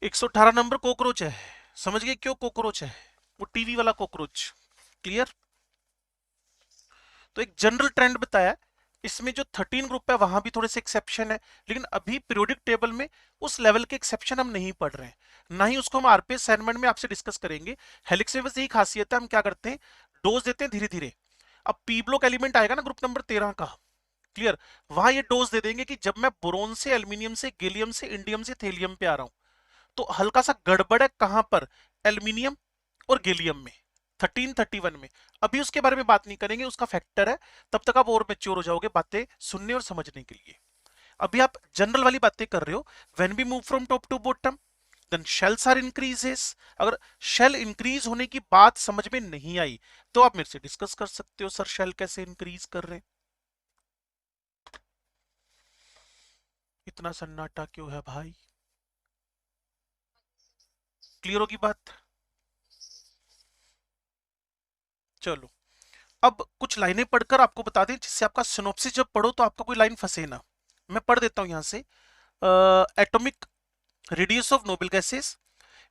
S1: 118 नंबर कॉकरोच है। समझ गए क्यों कॉकरोच है? वो टीवी वाला कॉकरोच। क्लियर? तो एक जनरल ट्रेंड बताया। इसमें जो 13 ग्रुप है वहां भी थोड़े से एक्सेप्शन है, लेकिन अभी पीरियोडिक टेबल में उस लेवल के एक्सेप्शन हम नहीं पढ़ रहे हैं, ना ही उसको हम आरपीएस असाइनमेंट में आपसे डिस्कस करेंगे। हेलिक्स में बस यही खासियत है, हम क्या करते हैं, डोज देते हैं धीरे धीरे। अब पी ब्लॉक एलिमेंट आएगा ना ग्रुप नंबर 13 का, क्लियर, वहां ये डोज दे देंगे कि जब मैं बोरोन से, एल्यूमिनियम से, गैलियम से, इंडियम से, थेलियम पे आ रहा हूं, तो हल्का सा गड़बड़ है कहां पर? एल्यूमिनियम और गैलियम में, 1331 में। अभी उसके बारे में बात नहीं करेंगे, उसका फैक्टर है, तब तक आप और मेच्योर हो जाओगे बातें सुनने और समझने के लिए। अभी आप जनरल वाली बातें कर रहे हो। When we move from top to bottom, then shells are increases. अगर शेल इंक्रीज होने की बात समझ में नहीं आई तो आप मेरे से डिस्कस कर सकते हो, सर शेल कैसे इंक्रीज कर रहे हैं। इतना सन्नाटा क्यों है भाई? क्लियर होगी बात? चलो, अब कुछ लाइनें पढ़कर आपको बता दें जिससे आपका सिनॉप्सिस जब पढ़ो तो आपका कोई लाइन फंसे ना। मैं पढ़ देता हूं यहां से। Atomic radius of noble gases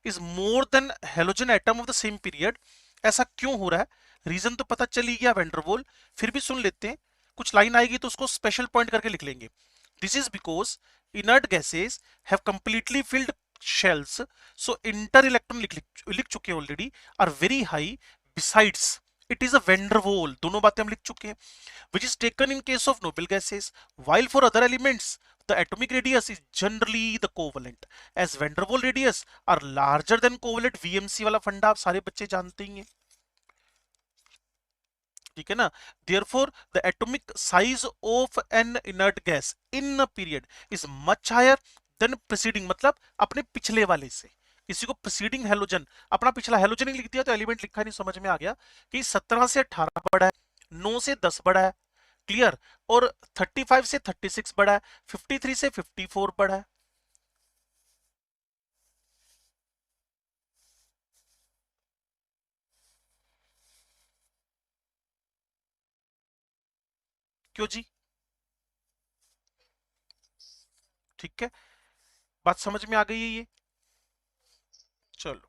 S1: is more than halogen atom of the same period. ऐसा क्यों हो रहा है? रीजन तो पता चल ही गया, वेंडरवॉल। फिर भी सुन लेते हैं, कुछ लाइन आएगी तो उसको स्पेशल पॉइंट करके लिख लेंगे। This is because inert gases have completely filled shells, so inter electron लिख चुके हैं already, are very high, besides it is a van der Waals. दोनों बातें हम लिख चुके हैं। which is taken in case of noble gases, while for other elements the atomic radius is generally the covalent, as van der Waals radius are larger than covalent। VMC वाला फंडा आप सारे बच्चे जानते ही हैं, ठीक है ना। therefore the atomic size of an inert gas in a period is much higher than preceding, मतलब अपने पिछले वाले से। इसी को प्रीसीडिंग हेलोजन, अपना पिछला हेलोजन ही लिख दिया तो एलिमेंट लिखा नहीं, समझ में आ गया कि 17 से 18 बड़ा है, 9 से 10 बड़ा है, क्लियर, और 35 से 36 बड़ा है, 53 से 54 बड़ा है। क्यों जी? ठीक है, बात समझ में आ गई है ये? चलो,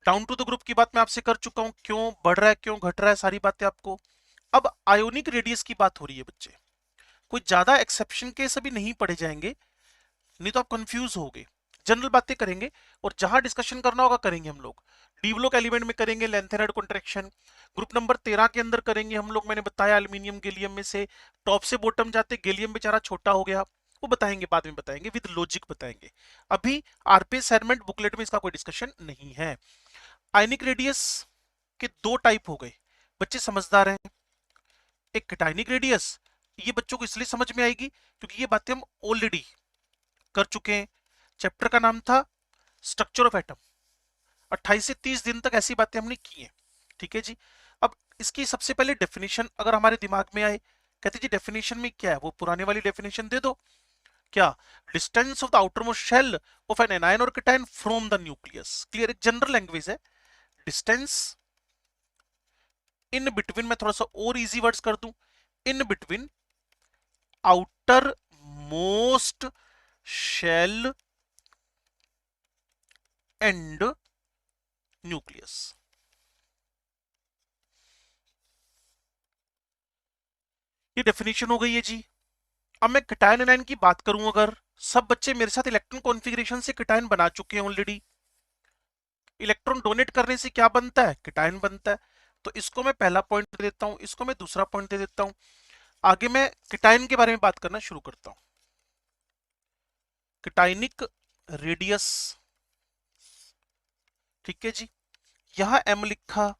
S1: डाउन टू द ग्रुप की बात मैं आपसे कर चुका हूं, क्यों बढ़ रहा है, क्यों घट रहा है, सारी बातें आपको। अब आयोनिक रेडियस की बात हो रही है बच्चे, कोई ज्यादा एक्सेप्शन केस अभी नहीं पढ़े जाएंगे, नहीं तो आप कंफ्यूज होगे। जनरल बातें करेंगे और जहां डिस्कशन करना होगा करेंगे हम लोग। डी ब्लॉक एलिमेंट में करेंगे लेंथेनाइड कॉन्ट्रैक्शन, ग्रुप नंबर 13 के अंदर करेंगे हम लोग, मैंने बताया एल्यूमिनियम गैलियम में से टॉप से बॉटम जाते गैलियम बेचारा छोटा हो गया, वो बताएंगे, बाद में बताएंगे, विद लॉजिक बताएंगे। अभी आरपीएस असाइनमेंट बुकलेट में इसका कोई डिस्कशन नहीं है। आयनिक रेडियस के दो टाइप हो गए, बच्चे समझदार हैं। एक कैटायनिक रेडियस, ये बच्चों को इसलिए समझ में आएगी क्योंकि ये बातें हम ऑलरेडी कर चुके हैं। चैप्टर का नाम था स्ट्रक्चर ऑफ एटम, 28 से 30 दिन तक ऐसी बातें हमने की हैं, ठीक है जी। अब इसकी सबसे पहले डेफिनेशन अगर हमारे दिमाग में आए, कहते जी डेफिनेशन में क्या है, वो पुराने वाली डेफिनेशन दे दो। क्या? Distance of the outer most shell of an anion or cation from the nucleus. Clear, एक जनरल लैंग्वेज है। डिस्टेंस इन बिटवीन, मैं थोड़ा सा और इजी वर्ड्स कर दूं, in between outer most shell and nucleus. ये डेफिनेशन हो गई है जी। अब मैं केटायन एनायन की बात करूं, अगर सब बच्चे मेरे साथ इलेक्ट्रॉन कॉन्फ़िगरेशन से केटायन बना चुके हैं ऑलरेडी। इलेक्ट्रॉन डोनेट करने से क्या बनता है? केटायन बनता है। तो इसको मैं पहला पॉइंट दे देता हूं, इसको मैं दूसरा पॉइंट दे देता हूं। आगे मैं केटायन के बारे में बात करना शुरू करता हूं। केटायनिक रेडियस, ठीक है जी। यहां m लिखा,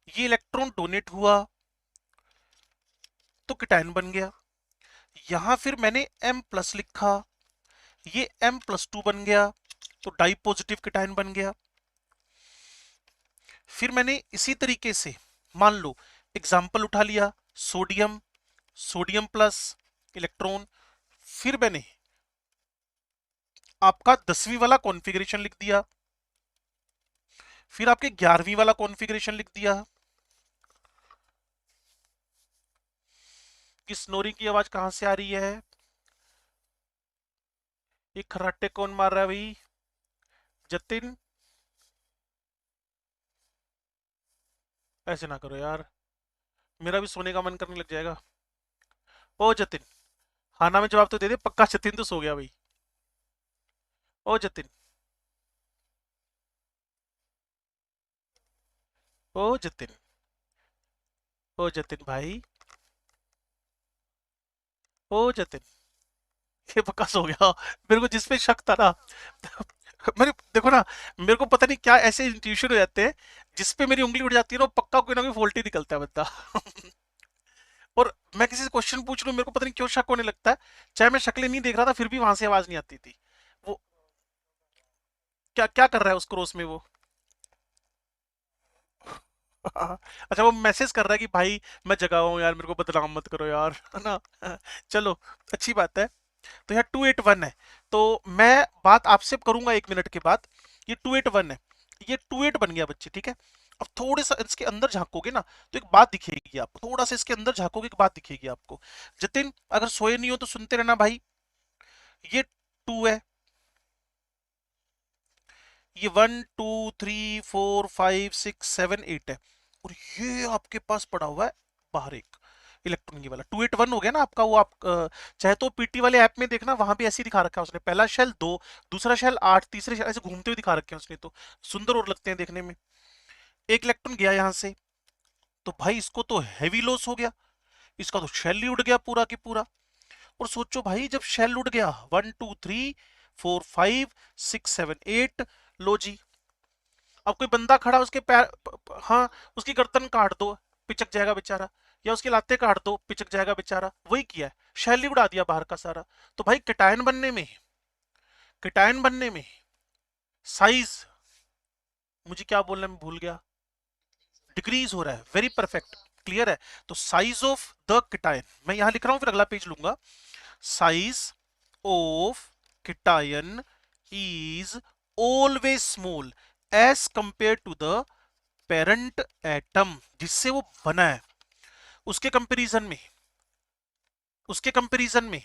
S1: ये इलेक्ट्रॉन डोनेट हुआ तो केटायन बन गया। यहां फिर मैंने m प्लस लिखा, ये m+2 बन गया तो डाई पॉजिटिव केटायन बन गया। फिर मैंने इसी तरीके से मान लो एग्जाम्पल उठा लिया, सोडियम, सोडियम प्लस इलेक्ट्रॉन। फिर मैंने आपका 10वीं वाला कॉन्फ़िगरेशन लिख दिया, फिर आपके 11वीं वाला कॉन्फ़िगरेशन लिख दिया। कि स्नोरिंग की आवाज कहां से आ रही है? ये खर्राटे कौन मार रहा है भाई? जतिन, ऐसे ना करो यार, मेरा भी सोने का मन करने लग जाएगा। ओ जतिन, खाना में जवाब तो दे दे, पक्का जतिन तो सो गया भाई। ओ जतिन, ओ जतिन, ओ जतिन भाई, ओ जतिन, ये पक्का सो गया। मेरे को जिस पे शक था ना, मेरे देखो ना, मेरे को पता नहीं क्या ऐसे इंट्यूशन हो जाते हैं, जिस पे मेरी उंगली उठ जाती है ना, वो पक्का कोई ना कोई फॉल्ट ही निकलता है बंदा। और मैं किसी से क्वेश्चन पूछ लूं, मेरे को पता नहीं क्यों शक होने लगता है। चाहे मैं शक्लें नहीं देख रहा था, फिर भी वहां से आवाज नहीं आती थी। वो क्या क्या कर रहा है उस क्रॉस में वो? अच्छा, वो मैसेज कर रहा है कि भाई मैं जगा हुआ हूँ यार, मेरे को बदनाम मत करो यार, है ना? चलो, अच्छी बात है। तो यहाँ 281 है, तो मैं बात आपसे करूंगा 1 मिनट के बाद। ये 281 है, ये 28 बन गया बच्चे, ठीक है। अब थोड़े सा इसके अंदर झांकोगे ना, तो एक बात दिखेगी आपको, थोड़ा सा इसके अंदर झांकोगे, एक बात दिखेगी आपको। जतिन, अगर सोए नहीं हो तो सुनते रहना भाई। ये 2 है, ये 1 2 3 4 5 6 7 8 है, और ये आपके पास पड़ा हुआ है बाहर एक इलेक्ट्रॉन, ये वाला 281 हो गया ना आपका। वो आप चाहे तो पीटी वाले ऐप में देखना, वहां भी ऐसे ही दिखा रखा है उसने, पहला शेल 2, दूसरा शेल 8, तीसरे शेल, ऐसे घूमते हुए दिखा रखे हैं उसने, तो सुंदर और लगते हैं देखने में। एक इलेक्ट्रॉन गया यहां से, तो भाई इसको तो हैवी लॉस हो गया, इसका तो शेल ही उड़ गया पूरा की पूरा। और सोचो भाई, जब शेल उड़ गया, 1 2 3 4 5 6 7 8, लो जी, अब कोई बंदा खड़ा उसके पैर, हाँ, उसकी गर्दन काट दो, पिचक जाएगा बेचारा, या उसके लाते काट दो, पिचक जाएगा बेचारा। वही किया है, शैली उड़ा दिया बाहर का सारा। तो भाई केटायन बनने में, केटायन बनने में साइज, मुझे क्या बोलना मैं भूल गया, डिक्रीज हो रहा है। वेरी परफेक्ट, क्लियर है। तो साइज ऑफ द केटायन मैं यहां लिख रहा हूं, फिर अगला पेज लूंगा। Size of cation is always small as compare to the parent atom, जिससे वो बना है, उसके कंपैरिजन में, उसके कंपैरिजन में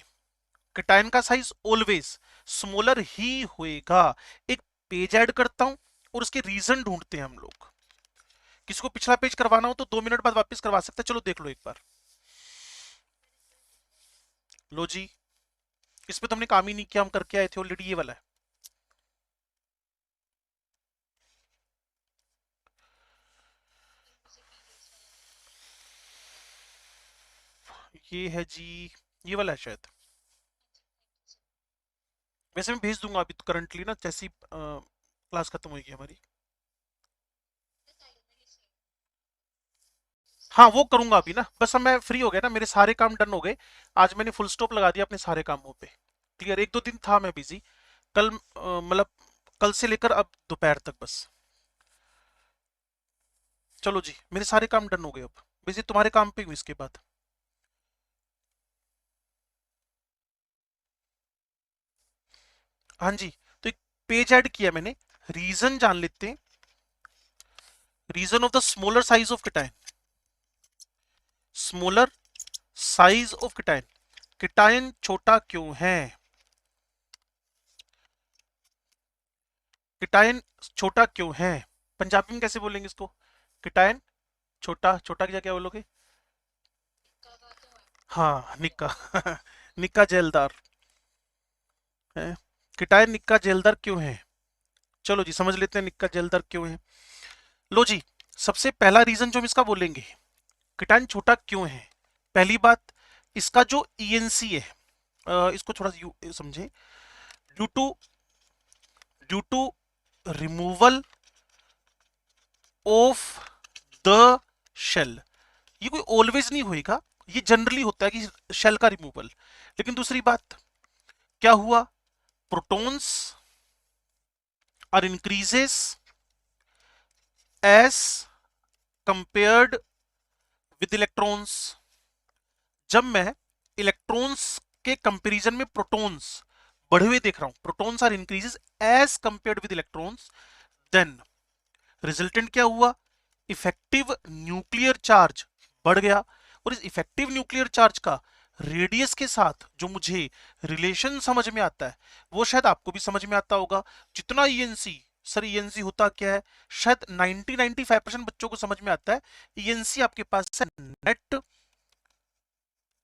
S1: केटायन का साइज ऑलवेज स्मॉलर ही होएगा। एक पेज ऐड करता हूं और उसके रीजन ढूंढते हैं हम लोग। किसी को पिछला पेज करवाना हो तो 2 मिनट बाद वापस करवा सकते हैं, चलो देख लो एक बार। लो जी, इसमें तो हमने काम ही नहीं किया, हम करके आए थे ऑलरेडी, ये वाला है। ये है जी, ये वाला है शायद। वैसे मैं भेज दूंगा अभी तो, करंटली ना, जैसी क्लास खत्म होगी हमारी। हाँ, वो करूंगा अभी ना, बस अब मैं फ्री हो गया ना, मेरे सारे काम डन हो गए। आज मैंने फुल स्टॉप लगा दिया अपने सारे कामों पे। क्लियर, 1 2 दिन था मैं बिजी। कल मतलब कल से लेकर अब दोपहर तक बस। चलो जी, मेरे सारे काम डन हो गए, अब बिजी तुम्हारे काम पे हूँ इसके बाद। हाँ जी, तो एक पेज ऐड किया मैंने, रीजन जान लेते हैं। Reason of the smaller size of cation, smaller size of cation, cation छोटा क्यों है? किटाइन छोटा क्यों है? पंजाबी में कैसे बोलेंगे इसको? किटाइन छोटा, छोटा क्या क्या बोलोगे? हाँ, निक्का। निक्का जेलदार है। कीटायन निक्का जेलदार क्यों है? चलो जी समझ लेते हैं निक्का जेलदार क्यों है। लो जी, सबसे पहला रीजन जो हम इसका बोलेंगे, कीटायन छोटा क्यों है। पहली बात, इसका जो ईएनसी है, इसको थोड़ा समझे, due to due to removal of the shell. ये कोई ऑलवेज नहीं होएगा, ये जनरली होता है कि शेल का रिमूवल। लेकिन दूसरी बात क्या हुआ, protons are increases as compared with electrons. जब मैं इलेक्ट्रॉन्स के कंपैरिजन में प्रोटॉन्स बढ़े हुए देख रहा हूं, protons are increases as compared with electrons, then resultant क्या हुआ, इफेक्टिव न्यूक्लियर चार्ज बढ़ गया। और इस इफेक्टिव न्यूक्लियर चार्ज का रेडियस के साथ जो मुझे रिलेशन समझ में आता है, वो शायद आपको भी समझ में आता होगा। जितना ईएनसी, सर ईएनसी होता क्या है, शायद 90-95% बच्चों को समझ में आता है। ईएनसी आपके पास है नेट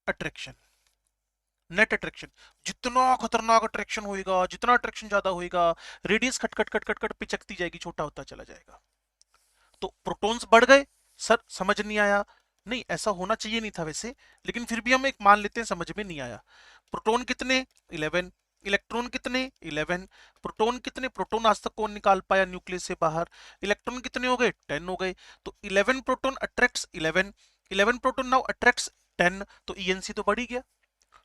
S1: अट्रैक्शन। नेट अट्रैक्शन, जितना खतरनाक अट्रैक्शन होएगा, जितना अट्रैक्शन ज्यादा होएगा, रेडियस खट खट खट खट खट पिचकती जाएगी, छोटा होता चला जाएगा। तो प्रोटॉन्स बढ़ गए, सर समझ नहीं आया। नहीं, ऐसा होना चाहिए नहीं था वैसे, लेकिन फिर भी हम एक मान लेते हैं समझ में नहीं आया। प्रोटॉन कितने, 11। इलेक्ट्रॉन कितने, 11। प्रोटॉन कितने, प्रोटॉन आज तक कौन निकाल पाया न्यूक्लियस से बाहर। इलेक्ट्रॉन कितने हो गए, 10 हो गए। तो 11 proton attracts 11, 11 proton now attracts 10। तो ईएनसी तो बढ़ ही गया।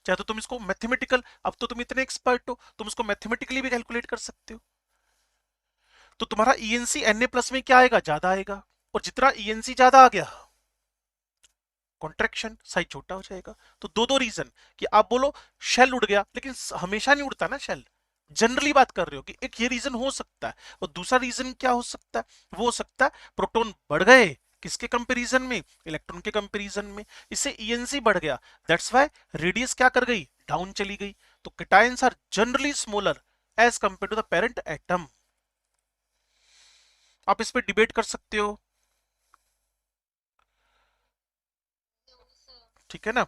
S1: चाहे तो तुम इसको मैथमेटिकल, अब तो तुम इतने एक्सपर्ट हो, तुम इसको मैथमेटिकली भी कैलकुलेट कर सकते हो। तो तुम्हारा ईएनसी Na प्लस में क्या आएगा, ज्यादा आएगा। और जितना ईएनसी ज्यादा आ गया, कॉन्ट्रैक्शन, साइज छोटा हो जाएगा। तो दो दो रीजन कि आप बोलो शेल उड़ गया, लेकिन हमेशा नहीं उड़ता ना शेल, जनरली बात कर रहे हो कि एक ये रीजन हो सकता है। और दूसरा रीजन क्या हो सकता है, वो हो सकता है प्रोटॉन बढ़ गए, किसके कंपैरिजन में, इलेक्ट्रॉन के कंपैरिजन में, इससे ईएनसी बढ़ गया, दैट्स व्हाई रेडियस क्या कर गई, डाउन चली गई। तो cations are generally smaller as compare to the parent atom. आप इस पे डिबेट कर सकते हो, ठीक है ना।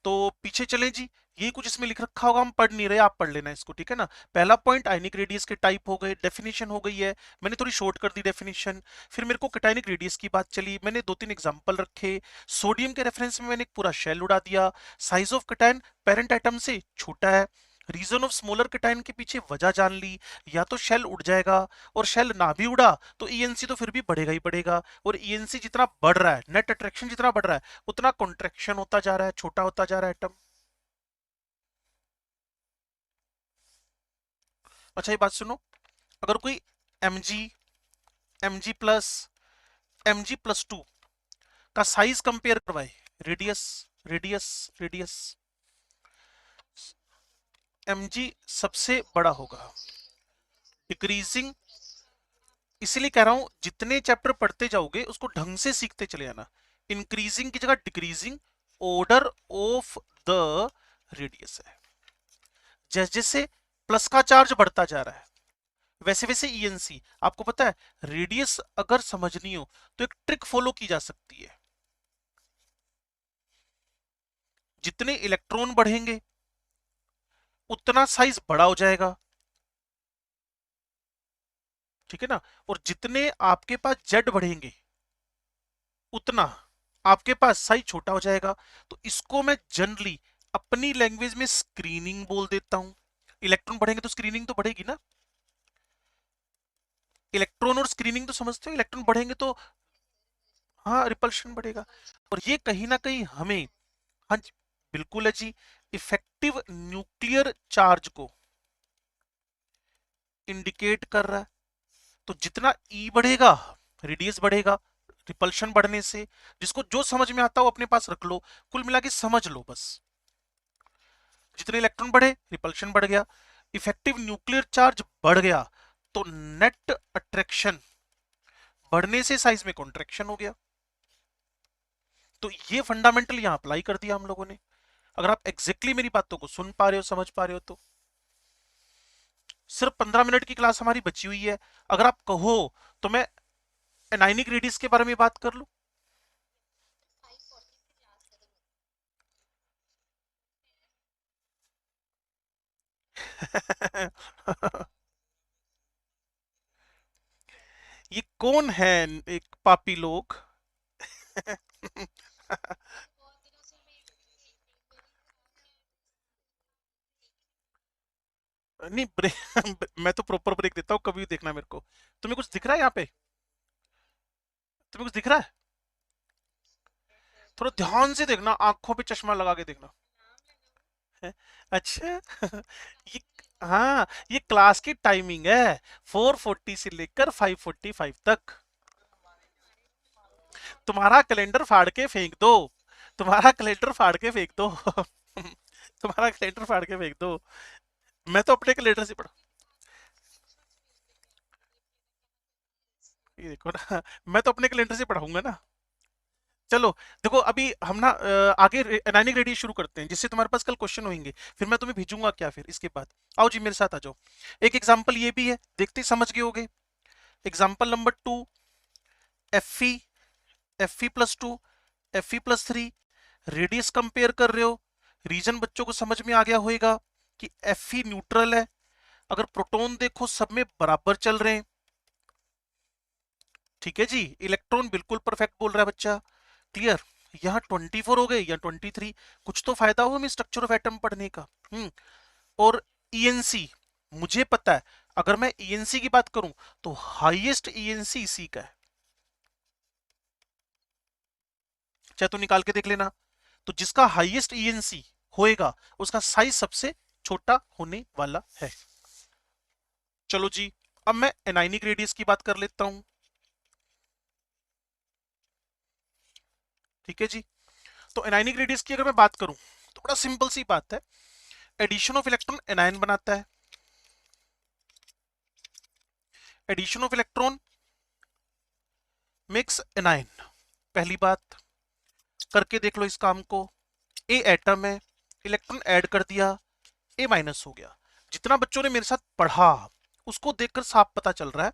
S1: तो पीछे चलें जी, ये कुछ इसमें लिख रखा होगा, हम पढ़ नहीं रहे, आप पढ़ लेना इसको, ठीक है ना। पहला पॉइंट, आयनिक रेडियस के टाइप हो गए, डेफिनेशन हो गई है, मैंने थोड़ी शॉर्ट कर दी डेफिनेशन। फिर मेरे को कैटायनिक रेडियस की बात चली, मैंने दो तीन एग्जांपल रखे। सोडियम के रेफरेंस में मैंने एक पूरा शेल उड़ा दिया। Size of cation parent atom से छोटा है। रीजन ऑफ स्मॉलर कैटायन के पीछे वजह जान ली, या तो शेल उड़ जाएगा, और शेल ना भी उड़ा तो ईएनसी तो फिर भी बढ़ेगा ही बढ़ेगा। और ईएनसी जितना बढ़ रहा है, नेट अट्रैक्शन जितना बढ़ रहा है, उतना कॉन्ट्रैक्शन होता जा रहा है, छोटा होता जा रहा है एटम। अच्छा ये बात सुनो, अगर कोई mg, mg+, mg+2 का साइज कंपेयर करवाए, रेडियस, रेडियस, रेडियस, mg सबसे बड़ा होगा, डिक्रीजिंग। इसीलिए कह रहा हूं जितने चैप्टर पढ़ते जाओगे उसको ढंग से सीखते चले जाना। इंक्रीजिंग की जगह decreasing order of the radius है। जैसे जैसे प्लस का चार्ज बढ़ता जा रहा है, वैसे वैसे ईएनसी, आपको पता है रेडियस अगर समझनी हो तो एक ट्रिक फॉलो की जा सकती है। जितने इलेक्ट्रॉन बढ़ेंगे उतना साइज बड़ा हो जाएगा, ठीक है ना। और जितने आपके पास जेड बढ़ेंगे उतना आपके पास साइज छोटा हो जाएगा। तो इसको मैं जनरली अपनी लैंग्वेज में स्क्रीनिंग बोल देता हूं। इलेक्ट्रॉन बढ़ेंगे तो स्क्रीनिंग तो बढ़ेगी ना, इलेक्ट्रॉन और स्क्रीनिंग तो समझते हो, इलेक्ट्रॉन बढ़ेंगे तो हाँ रिपल्शन बढ़ेगा। और ये कहीं ना कहीं हमें, हाँ जी बिल्कुल है जी, इफेक्टिव न्यूक्लियर चार्ज को इंडिकेट कर रहा है। तो जितना ई बढ़ेगा, रेडियस बढ़ेगा, रिपल्शन बढ़ने से। जिसको जो समझ में आता हो अपने पास रख लो, कुल मिला के समझ लो बस। जितने इलेक्ट्रॉन बढ़े रिपल्शन बढ़ गया, इफेक्टिव न्यूक्लियर चार्ज बढ़ गया, तो नेट अट्रैक्शन बढ़ने से साइज में कॉन्ट्रैक्शन हो गया। तो ये फंडामेंटल यहां अप्लाई कर दिया हम लोगों ने। अगर आप एग्जैक्टली मेरी बातों को सुन पा रहे हो, समझ पा रहे हो, तो सिर्फ 15 मिनट की क्लास हमारी बची हुई है। अगर आप कहो तो मैं एनाइनिक रेडियस के बारे में बात कर लूं। ये कौन है एक पापी लोग? नहीं ब्रेक। मैं तो प्रॉपर ब्रेक देता हूँ, कभी भी देखना मेरे को। तुम्हें कुछ दिख रहा है यहाँ पे? तुम्हें कुछ दिख रहा है? थोड़ा ध्यान से देखना, आंखों पे चश्मा लगा के देखना। है? अच्छा। ये, हाँ, ये क्लास की टाइमिंग है, 4:40 से लेकर 5:45 तक। तुम्हारा कैलेंडर फाड़ के फेंक दो। तुम्हारा कैलेंडर फाड़ के फेंक दो। तुम्हारा कैलेंडर फाड़ के फेंक दो। मैं तो अपने कैलेंडर से पढ़ा। ये देखो ना, मैं तो अपने कैलेंडर से पढ़ाऊंगा ना। चलो, देखो अभी हम ना आगे एनाइनिक रेडियस शुरू करते हैं, जिससे तुम्हारे पास कल क्वेश्चन होंगे। फिर मैं तुम्हें भेजूंगा क्या फिर इसके बाद। आओ जी मेरे साथ आ जाओ। एक एग्जांपल ये भी है, देखते ही समझ गए होगे। Example number 2, F E, Fe+2, Fe+3, radius compare कर रहे हो। रीजन बच्चों को समझ में आ गया होगा कि Fe न्यूट्रल है। अगर प्रोटॉन देखो सब में बराबर चल रहे हैं। ठीक है जी, इलेक्ट्रॉन बिल्कुल परफेक्ट बोल रहा है बच्चा। क्लियर? यहाँ 24 हो गए या 23, कुछ तो फायदा हुआ हमें स्ट्रक्चर ऑफ एटम पढ़ने का। और ईएनसी, मुझे पता है, अगर मैं ईएनसी की बात करूं तो हाईएस्ट ईएनसी इसी का है। चाहे तो निकाल के देख लेना। तो जिसका हाईएस्ट ईएनसी होएगा उसका साइज सबसे छोटा होने वाला है। चलो जी, अब मैं एनाइनिक रेडियस की बात कर लेता हूं। ठीक है जी, तो एनाइनिक रेडियस की अगर मैं बात करूं तो बड़ा सिंपल सी बात है। एडिशन ऑफ इलेक्ट्रॉन एनायन बनाता है। Addition of electron makes anion. पहली बात, करके देख लो इस काम को। ए एटम है, इलेक्ट्रॉन ऐड कर दिया, ए माइनस हो गया। जितना बच्चों ने मेरे साथ पढ़ा उसको देखकर साफ पता चल रहा है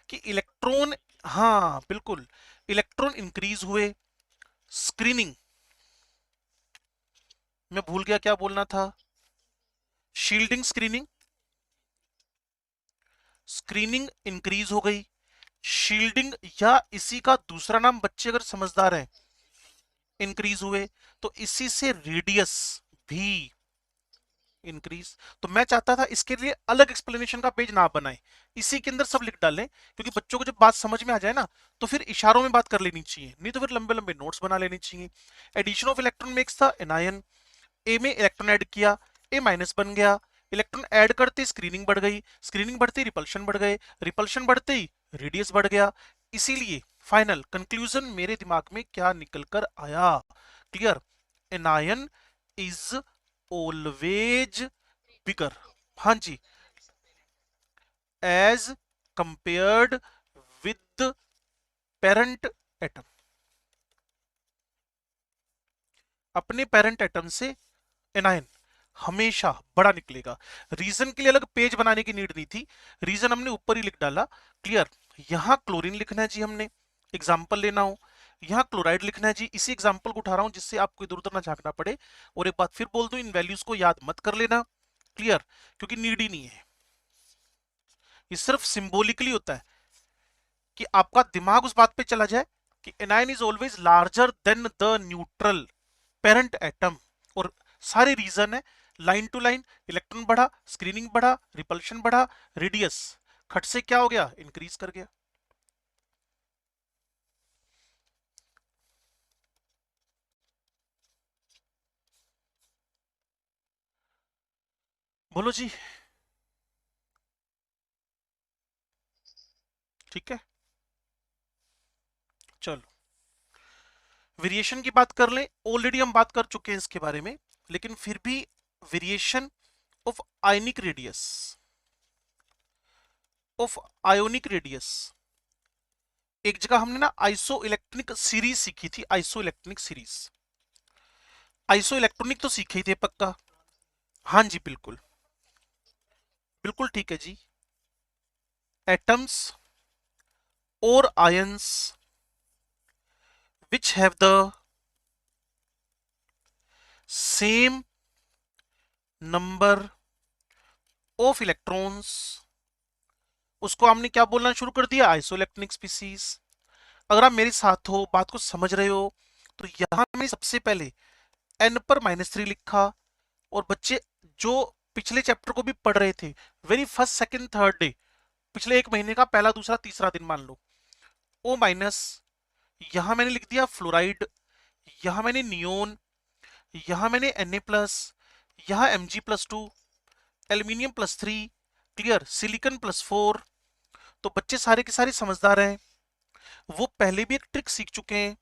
S1: कि इलेक्ट्रॉन, हाँ बिल्कुल, इलेक्ट्रॉन इंक्रीज हुए। स्क्रीनिंग, मैं भूल गया क्या बोलना था। शील्डिंग स्क्रीनिंग, स्क्रीनिंग इंक्रीज हो गई। शील्डिंग या इसी का दूसरा नाम बच्चे अगर समझदार हैं, इंक्रीज हुए। तो इसी से रेडियस भी इंक्रीज। तो मैं चाहता था इसके लिए अलग एक्सप्लेनेशन का पेज ना बनाए, इसी के अंदर सब लिख डालें, क्योंकि बच्चों को जब बात समझ में आ जाए ना तो फिर इशारों में बात कर लेनी चाहिए, नहीं तो फिर लंबे लंबे नोट्स बना लेनी चाहिए। Addition of electron makes the anion. A में इलेक्ट्रॉन ऐड किया, ए माइनस बन गया। इलेक्ट्रॉन ऐड करते स्क्रीनिंग बढ़ गई, स्क्रीनिंग बढ़ते रिपल्शन बढ़ गए, रिपल्शन बढ़ते ही रेडियस बढ़ गया। इसीलिए फाइनल कंक्लूजन मेरे दिमाग में क्या निकल कर आया? Clear? Anion is always bigger. हाँ जी, as compared with parent atom. अपने पेरेंट एटम से एनायन हमेशा बड़ा निकलेगा। रीजन के लिए अलग पेज बनाने की नीड नहीं थी, रीजन हमने ऊपर ही लिख डाला। क्लियर? यहां क्लोरीन लिखना है जी हमने, एग्जाम्पल लेना हो। यहां क्लोराइड लिखना है जी, इसी एग्जाम्पल को उठा रहा हूं जिससे आपको इधर उधर ना झांकना पड़े। और एक बात फिर बोल दूं, इन वैल्यूज को याद मत कर लेना। क्लियर? क्योंकि नीड ही नहीं है, ये सिर्फ सिंबॉलिकली होता है कि आपका दिमाग उस बात पे चला जाए कि anion is always larger than the neutral parent atom. और सारे रीजन है लाइन टू लाइन। इलेक्ट्रॉन बढ़ा, स्क्रीनिंग बढ़ा, रिपल्शन बढ़ा, रेडियस खट से क्या हो गया? इंक्रीज कर गया। बोलो जी। ठीक है, चलो वेरिएशन की बात कर लें। ऑलरेडी हम बात कर चुके हैं इसके बारे में, लेकिन फिर भी variation of ionic radius, of ionic radius. एक जगह हमने ना आइसो इलेक्ट्रॉनिक सीरीज सीखी थी, iso electronic series. Iso electronic तो सीखे ही थे पक्का। हाँ जी बिल्कुल, बिल्कुल ठीक है जी। एटम्स और ions which have the same number of electrons, उसको हमने क्या बोलना शुरू कर दिया, आइसोइलेक्ट्रॉनिक स्पीसीज। अगर आप मेरे साथ हो, बात को समझ रहे हो, तो यहां मैंने सबसे पहले n पर -3 लिखा, और बच्चे जो पिछले चैप्टर को भी पढ़ रहे थे, very first second third day, पिछले एक महीने का पहला दूसरा तीसरा दिन मान लो, O माइनस, यहां मैंने लिख दिया फ्लोराइड, यहां मैंने नियोन, यहां मैंने Na प्लस, यहां Mg+2, एल्यूमिनियम +3, क्लियर, सिलिकॉन +4। तो बच्चे सारे के सारे समझदार हैं, वो पहले भी एक ट्रिक सीख चुके हैं।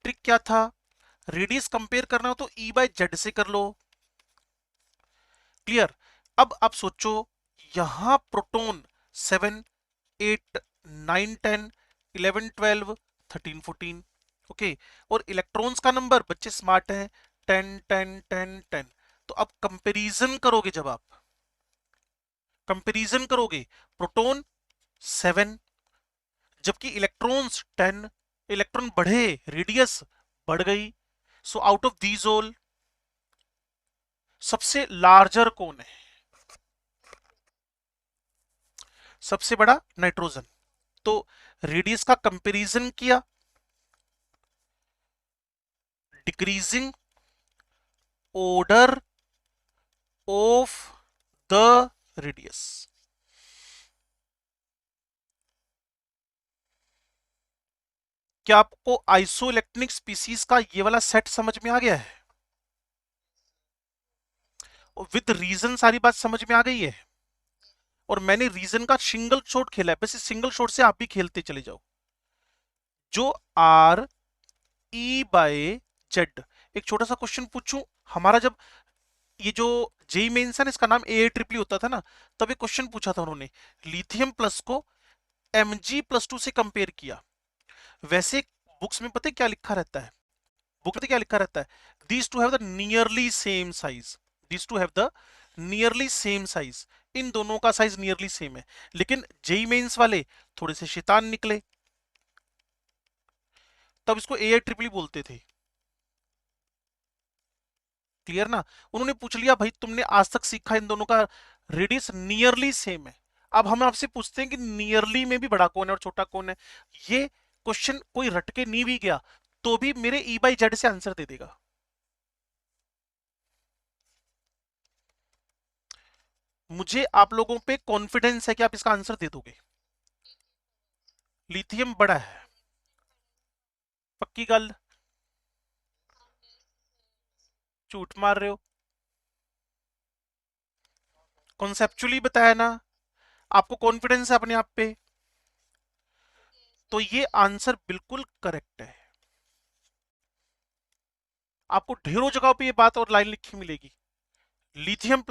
S1: ट्रिक क्या था, रेडियस कंपेयर करना हो तो E/Z से कर लो, क्लियर। अब आप सोचो, यहां प्रोटॉन 7 8 9 10 11 12 13 14, ओके, और इलेक्ट्रॉन्स का नंबर, बच्चे स्मार्ट हैं, 10 10 10 10। तो अब कंपैरिजन करोगे, जब आप कंपैरिजन करोगे, प्रोटॉन 7 जबकि इलेक्ट्रॉन्स 10, इलेक्ट्रॉन बढ़े, रेडियस बढ़ गई। So out of these all सबसे लार्जर कौन है, सबसे बड़ा नाइट्रोजन। तो रेडियस का कंपैरिजन किया, decreasing order of the radius. क्या आपको आइसोइलेक्ट्रॉनिक स्पीसीज का ये वाला सेट समझ में आ गया है, विद रीजन सारी बात समझ में आ गई है। और मैंने रीजन का सिंगल शॉट खेला है, बस इस सिंगल शॉट से आप भी खेलते चले जाओ। जो RE/Z, एक छोटा सा क्वेश्चन पूछूं, हमारा जब ये जो जेई मेंस है ना, इसका नाम AA होता था ना, तब एक क्वेश्चन पूछा था उन्होंने, लिथियम प्लस को Mg+2 से कंपेयर किया। वैसे बुक्स में पता है क्या लिखा रहता है, बुक में क्या लिखा रहता है, these two have the nearly same size, these two have the nearly same size, इन दोनों का साइज नियरली सेम है। लेकिन जेई मेंस वाले थोड़े से शैतान निकले, तब इसको AA बोलते थे, क्लियर ना। उन्होंने पूछ लिया, भाई तुमने आज तक सीखा इन दोनों का रेडियस नियरली सेम है, अब हम आपसे पूछते हैं कि नियरली में भी बड़ा कौन है और छोटा कौन है। ये क्वेश्चन कोई रट के नहीं भी गया तो भी मेरे E/Z से आंसर दे देगा। मुझे आप लोगों पे कॉन्फिडेंस है कि आप इसका आंसर दे दोगे। लिथियम बड़ा है, पक्की गल, झूठ मार रहे हो, कॉन्सेप्चुअली बताया ना, आपको कॉन्फिडेंस है अपने आप पे, तो ये आंसर बिल्कुल करेक्ट है। आपको ढेरों जगहों पे ये बात और लाइन लिखी मिलेगी, लिथियम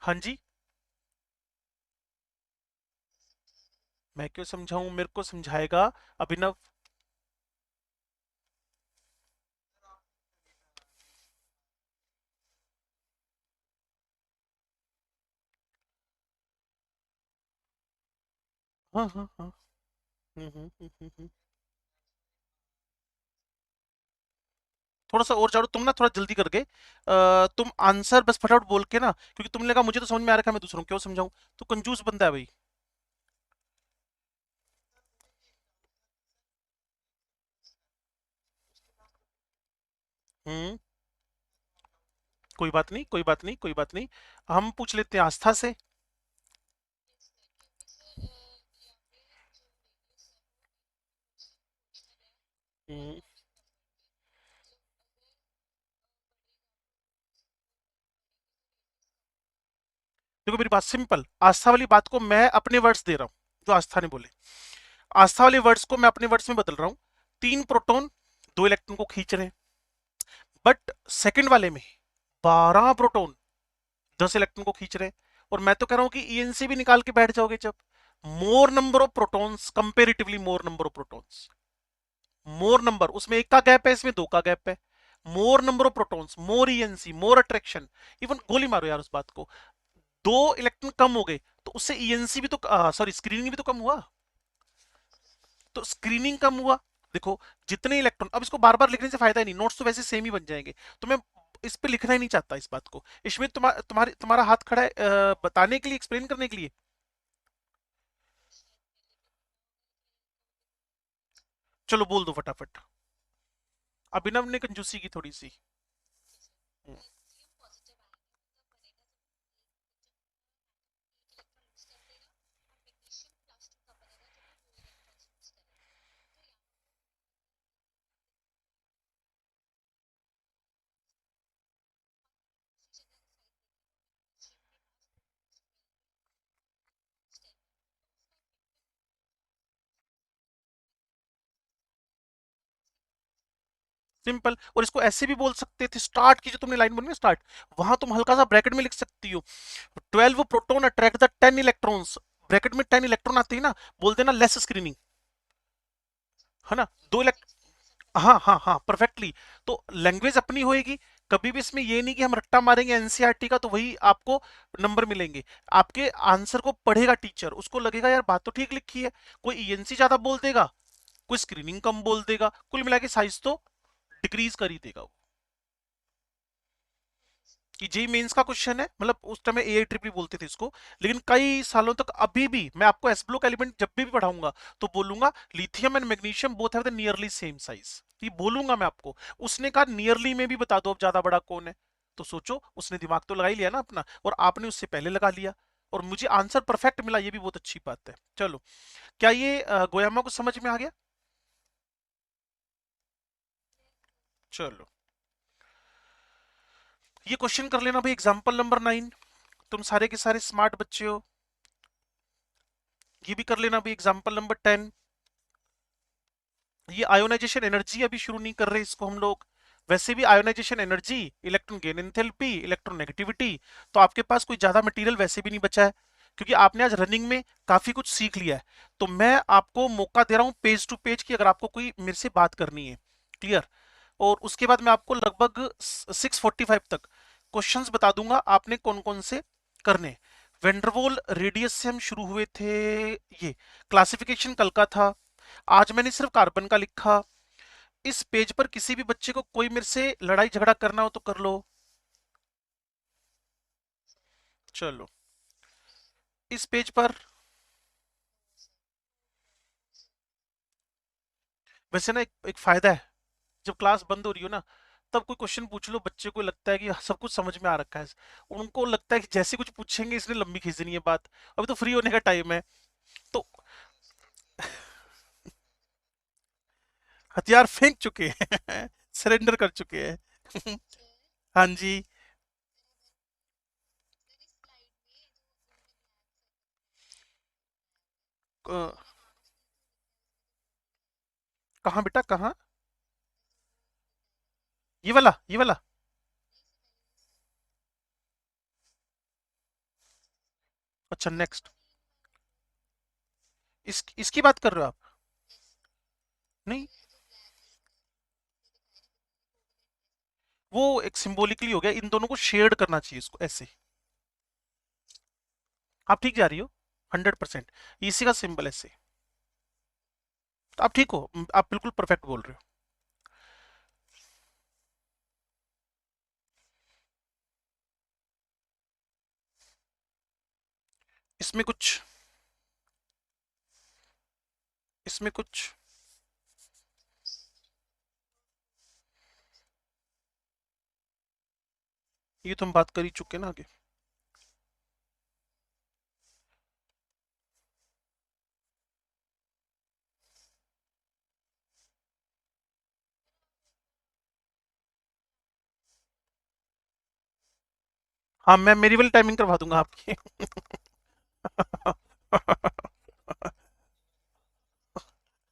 S1: हाँ जी, मैं क्यों समझाऊं, मेरे को समझाएगा अभिनव। हाँ हाँ हाँ। थोड़ा सा और चारो तुम ना, थोड़ा जल्दी कर गए, तुम आंसर बस फटाफट बोल के ना, क्योंकि तुमने लगा मुझे तो समझ में आ रखा है, मैं दूसरों को क्यों समझाऊं, तो कंजूस बंदा है भाई। हम्म, कोई बात नहीं, कोई बात नहीं, कोई बात नहीं, हम पूछ लेते हैं आस्था से। हम्म, देखो मेरी बात सिंपल, आस्था वाली बात को मैं अपने वर्ड्स दे रहा हूँ, जो आस्था ने बोले, आस्था वाले वर्ड्स को मैं अपने वर्ड्स में बदल रहा हूँ। 3 प्रोटॉन 2 इलेक्ट्रॉन को खींच रहे हैं, बट सेकंड वाले में 12 प्रोटॉन 10 इलेक्ट्रॉन को खींच रहे हैं। और मैं तो कह रहा हूं कि ईएनसी भी निकाल के बैठ जाओगे, जब मोर number of protons, comparatively more number of protons, more number, उसमें एक का गैप है, इसमें 2 का गैप है, मोर number of protons, more ENC, more attraction. Even गोली मारो यार उस बात को, 2 इलेक्ट्रॉन कम हो गए तो उससे ईएनसी भी तो, सॉरी, स्क्रीनिंग भी तो कम हुआ, तो स्क्रीनिंग कम हुआ। देखो जितने इलेक्ट्रॉन, अब इसको बार बार लिखने से फायदा ही नहीं, नोट्स तो वैसे सेम ही बन जाएंगे, तो मैं इस पे लिखना ही नहीं चाहता इस बात को। इसमें तुम्हारा हाथ खड़ा है बताने के लिए, एक्सप्लेन करने के लिए। चलो बोल दो फटाफट। अभिनव ने कंजूसी की थोड़ी सी। हम्म, सिंपल। और इसको ऐसे भी बोल सकते थे, स्टार्ट की जो तुमने लाइन बोली ना स्टार्ट, वहां तुम हल्का सा ब्रैकेट में लिख सकती हो, 12 proton attract the 10 electrons, bracket में 10 इलेक्ट्रॉन आते हैं ना, बोल देना लेस स्क्रीनिंग, है ना, दो इलेक्ट। हाँ हाँ हाँ परफेक्टली। तो लैंग्वेज अपनी होएगी, कभी भी इसमें ये नहीं कि हम रट्टा मारेंगे एनसीईआरटी का तो वही आपको नंबर मिलेंगे। आपके आंसर को पढ़ेगा टीचर, उसको लगेगा यार बात तो ठीक लिखी है, कोई ईएनसी ज्यादा बोल देगा, कोई स्क्रीनिंग कम बोल देगा, कुल मिला के साइज तो डिक्रीज कर ही देगा वो। कि जेई मेंस का क्वेश्चन है, मतलब उस टाइम एआई ट्रिपल बोलते थे इसको, लेकिन कई सालों तक अभी भी मैं आपको एस ब्लॉक एलिमेंट जब भी पढ़ाऊंगा तो बोलूंगा lithium and magnesium both have the nearly same size, ये बोलूंगा मैं आपको। उसने कहा नियरली में भी बता दो अब ज्यादा बड़ा कौन है, तो सोचो उसने दिमाग तो लगा ही लिया ना अपना, और आपने उससे पहले लगा लिया, और मुझे आंसर परफेक्ट मिला, ये भी बहुत अच्छी बात है। चलो, क्या ये गोयामा को समझ में आ गया? चलो, ये क्वेश्चन कर लेना भाई, एग्जाम्पल नंबर 9। तुम सारे के सारे स्मार्ट बच्चे हो, ये भी कर लेना भाई एग्जाम्पल नंबर 10। ये आयोनाइजेशन एनर्जी अभी शुरू नहीं कर रहे इसको हम लोग, वैसे भी ionisation energy, electron gain enthalpy, electron negativity, तो आपके पास कोई ज्यादा मटेरियल वैसे भी नहीं बचा है, क्योंकि आपने आज रनिंग में काफी कुछ सीख लिया है। तो मैं आपको मौका दे रहा हूँ पेज टू पेज की, अगर आपको कोई मेरे से बात करनी है, क्लियर। और उसके बाद मैं आपको लगभग 6:45 तक क्वेश्चंस बता दूंगा आपने कौन कौन से करने। वेंडरवॉल रेडियस से हम शुरू हुए थे, ये क्लासिफिकेशन कल का था, आज मैंने सिर्फ कार्बन का लिखा। इस पेज पर किसी भी बच्चे को कोई मेरे से लड़ाई झगड़ा करना हो तो कर लो। चलो, इस पेज पर वैसे ना एक फायदा है, जब क्लास बंद हो रही हो ना, तब कोई क्वेश्चन पूछ लो, बच्चे को लगता है कि सब कुछ समझ में आ रखा है, उनको लगता है कि जैसे कुछ पूछेंगे इसने लंबी खींचनी है बात, अभी तो फ्री होने का टाइम है। तो हथियार फेंक चुके हैं सरेंडर कर चुके हैं हाँ जी। अ, कहाँ बेटा कहाँ? ये वाला। अच्छा नेक्स्ट, इसकी बात कर रहे हो आप? नहीं, वो एक सिंबॉलिकली हो गया, इन दोनों को शेयर्ड करना चाहिए इसको ऐसे। आप ठीक जा रही हो, 100%। इसी का सिंबल ऐसे, तो आप ठीक हो, आप बिल्कुल परफेक्ट बोल रहे हो। इसमें कुछ, इसमें कुछ, ये तो हम बात कर ही चुके ना आगे। हाँ, मैं मेरी वाली टाइमिंग करवा दूंगा आपकी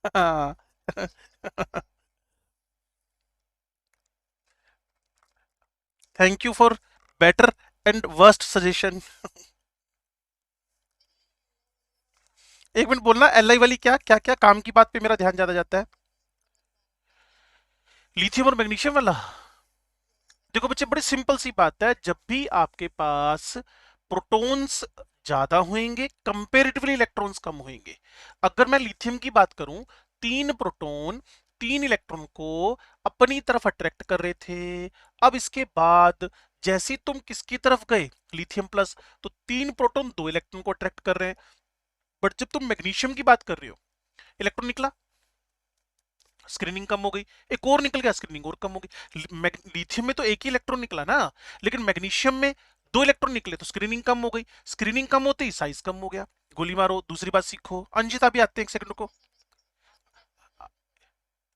S1: हाँ thank you for better and worst suggestion. एक मिनट बोलना, एल आई वाली क्या क्या क्या काम की बात पे मेरा ध्यान ज्यादा जाता है? लिथियम और मैग्नीशियम वाला? देखो बच्चे, बड़ी सिंपल सी बात है, जब भी आपके पास प्रोटॉन्स ज्यादा होंगे कंपेरेटिवली इलेक्ट्रॉन्स कम होंगे। अगर मैं लिथियम की बात करूं, 3 प्रोटॉन तीन इलेक्ट्रॉन को अपनी तरफ अट्रैक्ट कर रहे थे। अब इसके बाद जैसे ही तुम किसकी तरफ गए, लिथियम प्लस, तो तीन प्रोटॉन दो इलेक्ट्रॉन को अट्रैक्ट कर रहे हैं। बट जब तुम मैग्नीशियम की बात कर रहे हो, इलेक्ट्रॉन निकला, स्क्रीनिंग कम हो गई, एक और निकल गया, स्क्रीनिंग और कम हो गई। लिथियम में तो एक ही इलेक्ट्रॉन निकला ना, लेकिन मैग्नीशियम में दो इलेक्ट्रॉन निकले तो स्क्रीनिंग कम हो गई, स्क्रीनिंग कम होते ही साइज कम हो गया। गोली मारो, दूसरी बात सीखो। अंशिता भी आते हैं, एक सेकंड को।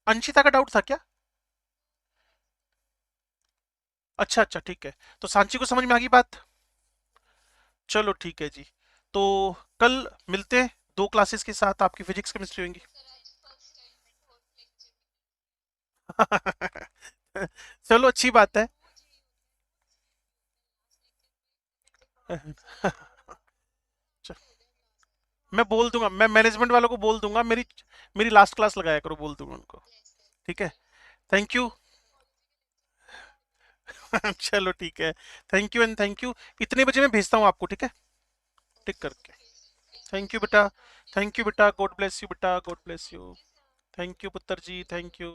S1: अंशिता का डाउट था क्या? अच्छा अच्छा, ठीक है। तो सांची को समझ में आ गई बात? चलो ठीक है जी। तो कल मिलते हैं, दो क्लासेस के साथ आपकी फिजिक्स केमिस्ट्री होंगी। चलो अच्छी बात है। च- मैं बोल दूंगा, मैं मैनेजमेंट वालों को बोल दूंगा, मेरी मेरी लास्ट क्लास लगाया करो, बोल दूंगा उनको। ठीक है। Thank you. चलो ठीक है। Thank you and thank you. इतने बजे मैं भेजता हूँ आपको, ठीक है? टिक करके। थैंक यू बेटा। थैंक यू बेटा, गॉड ब्लेस यू बेटा, God bless you. Thank you पुत्र जी, थैंक यू।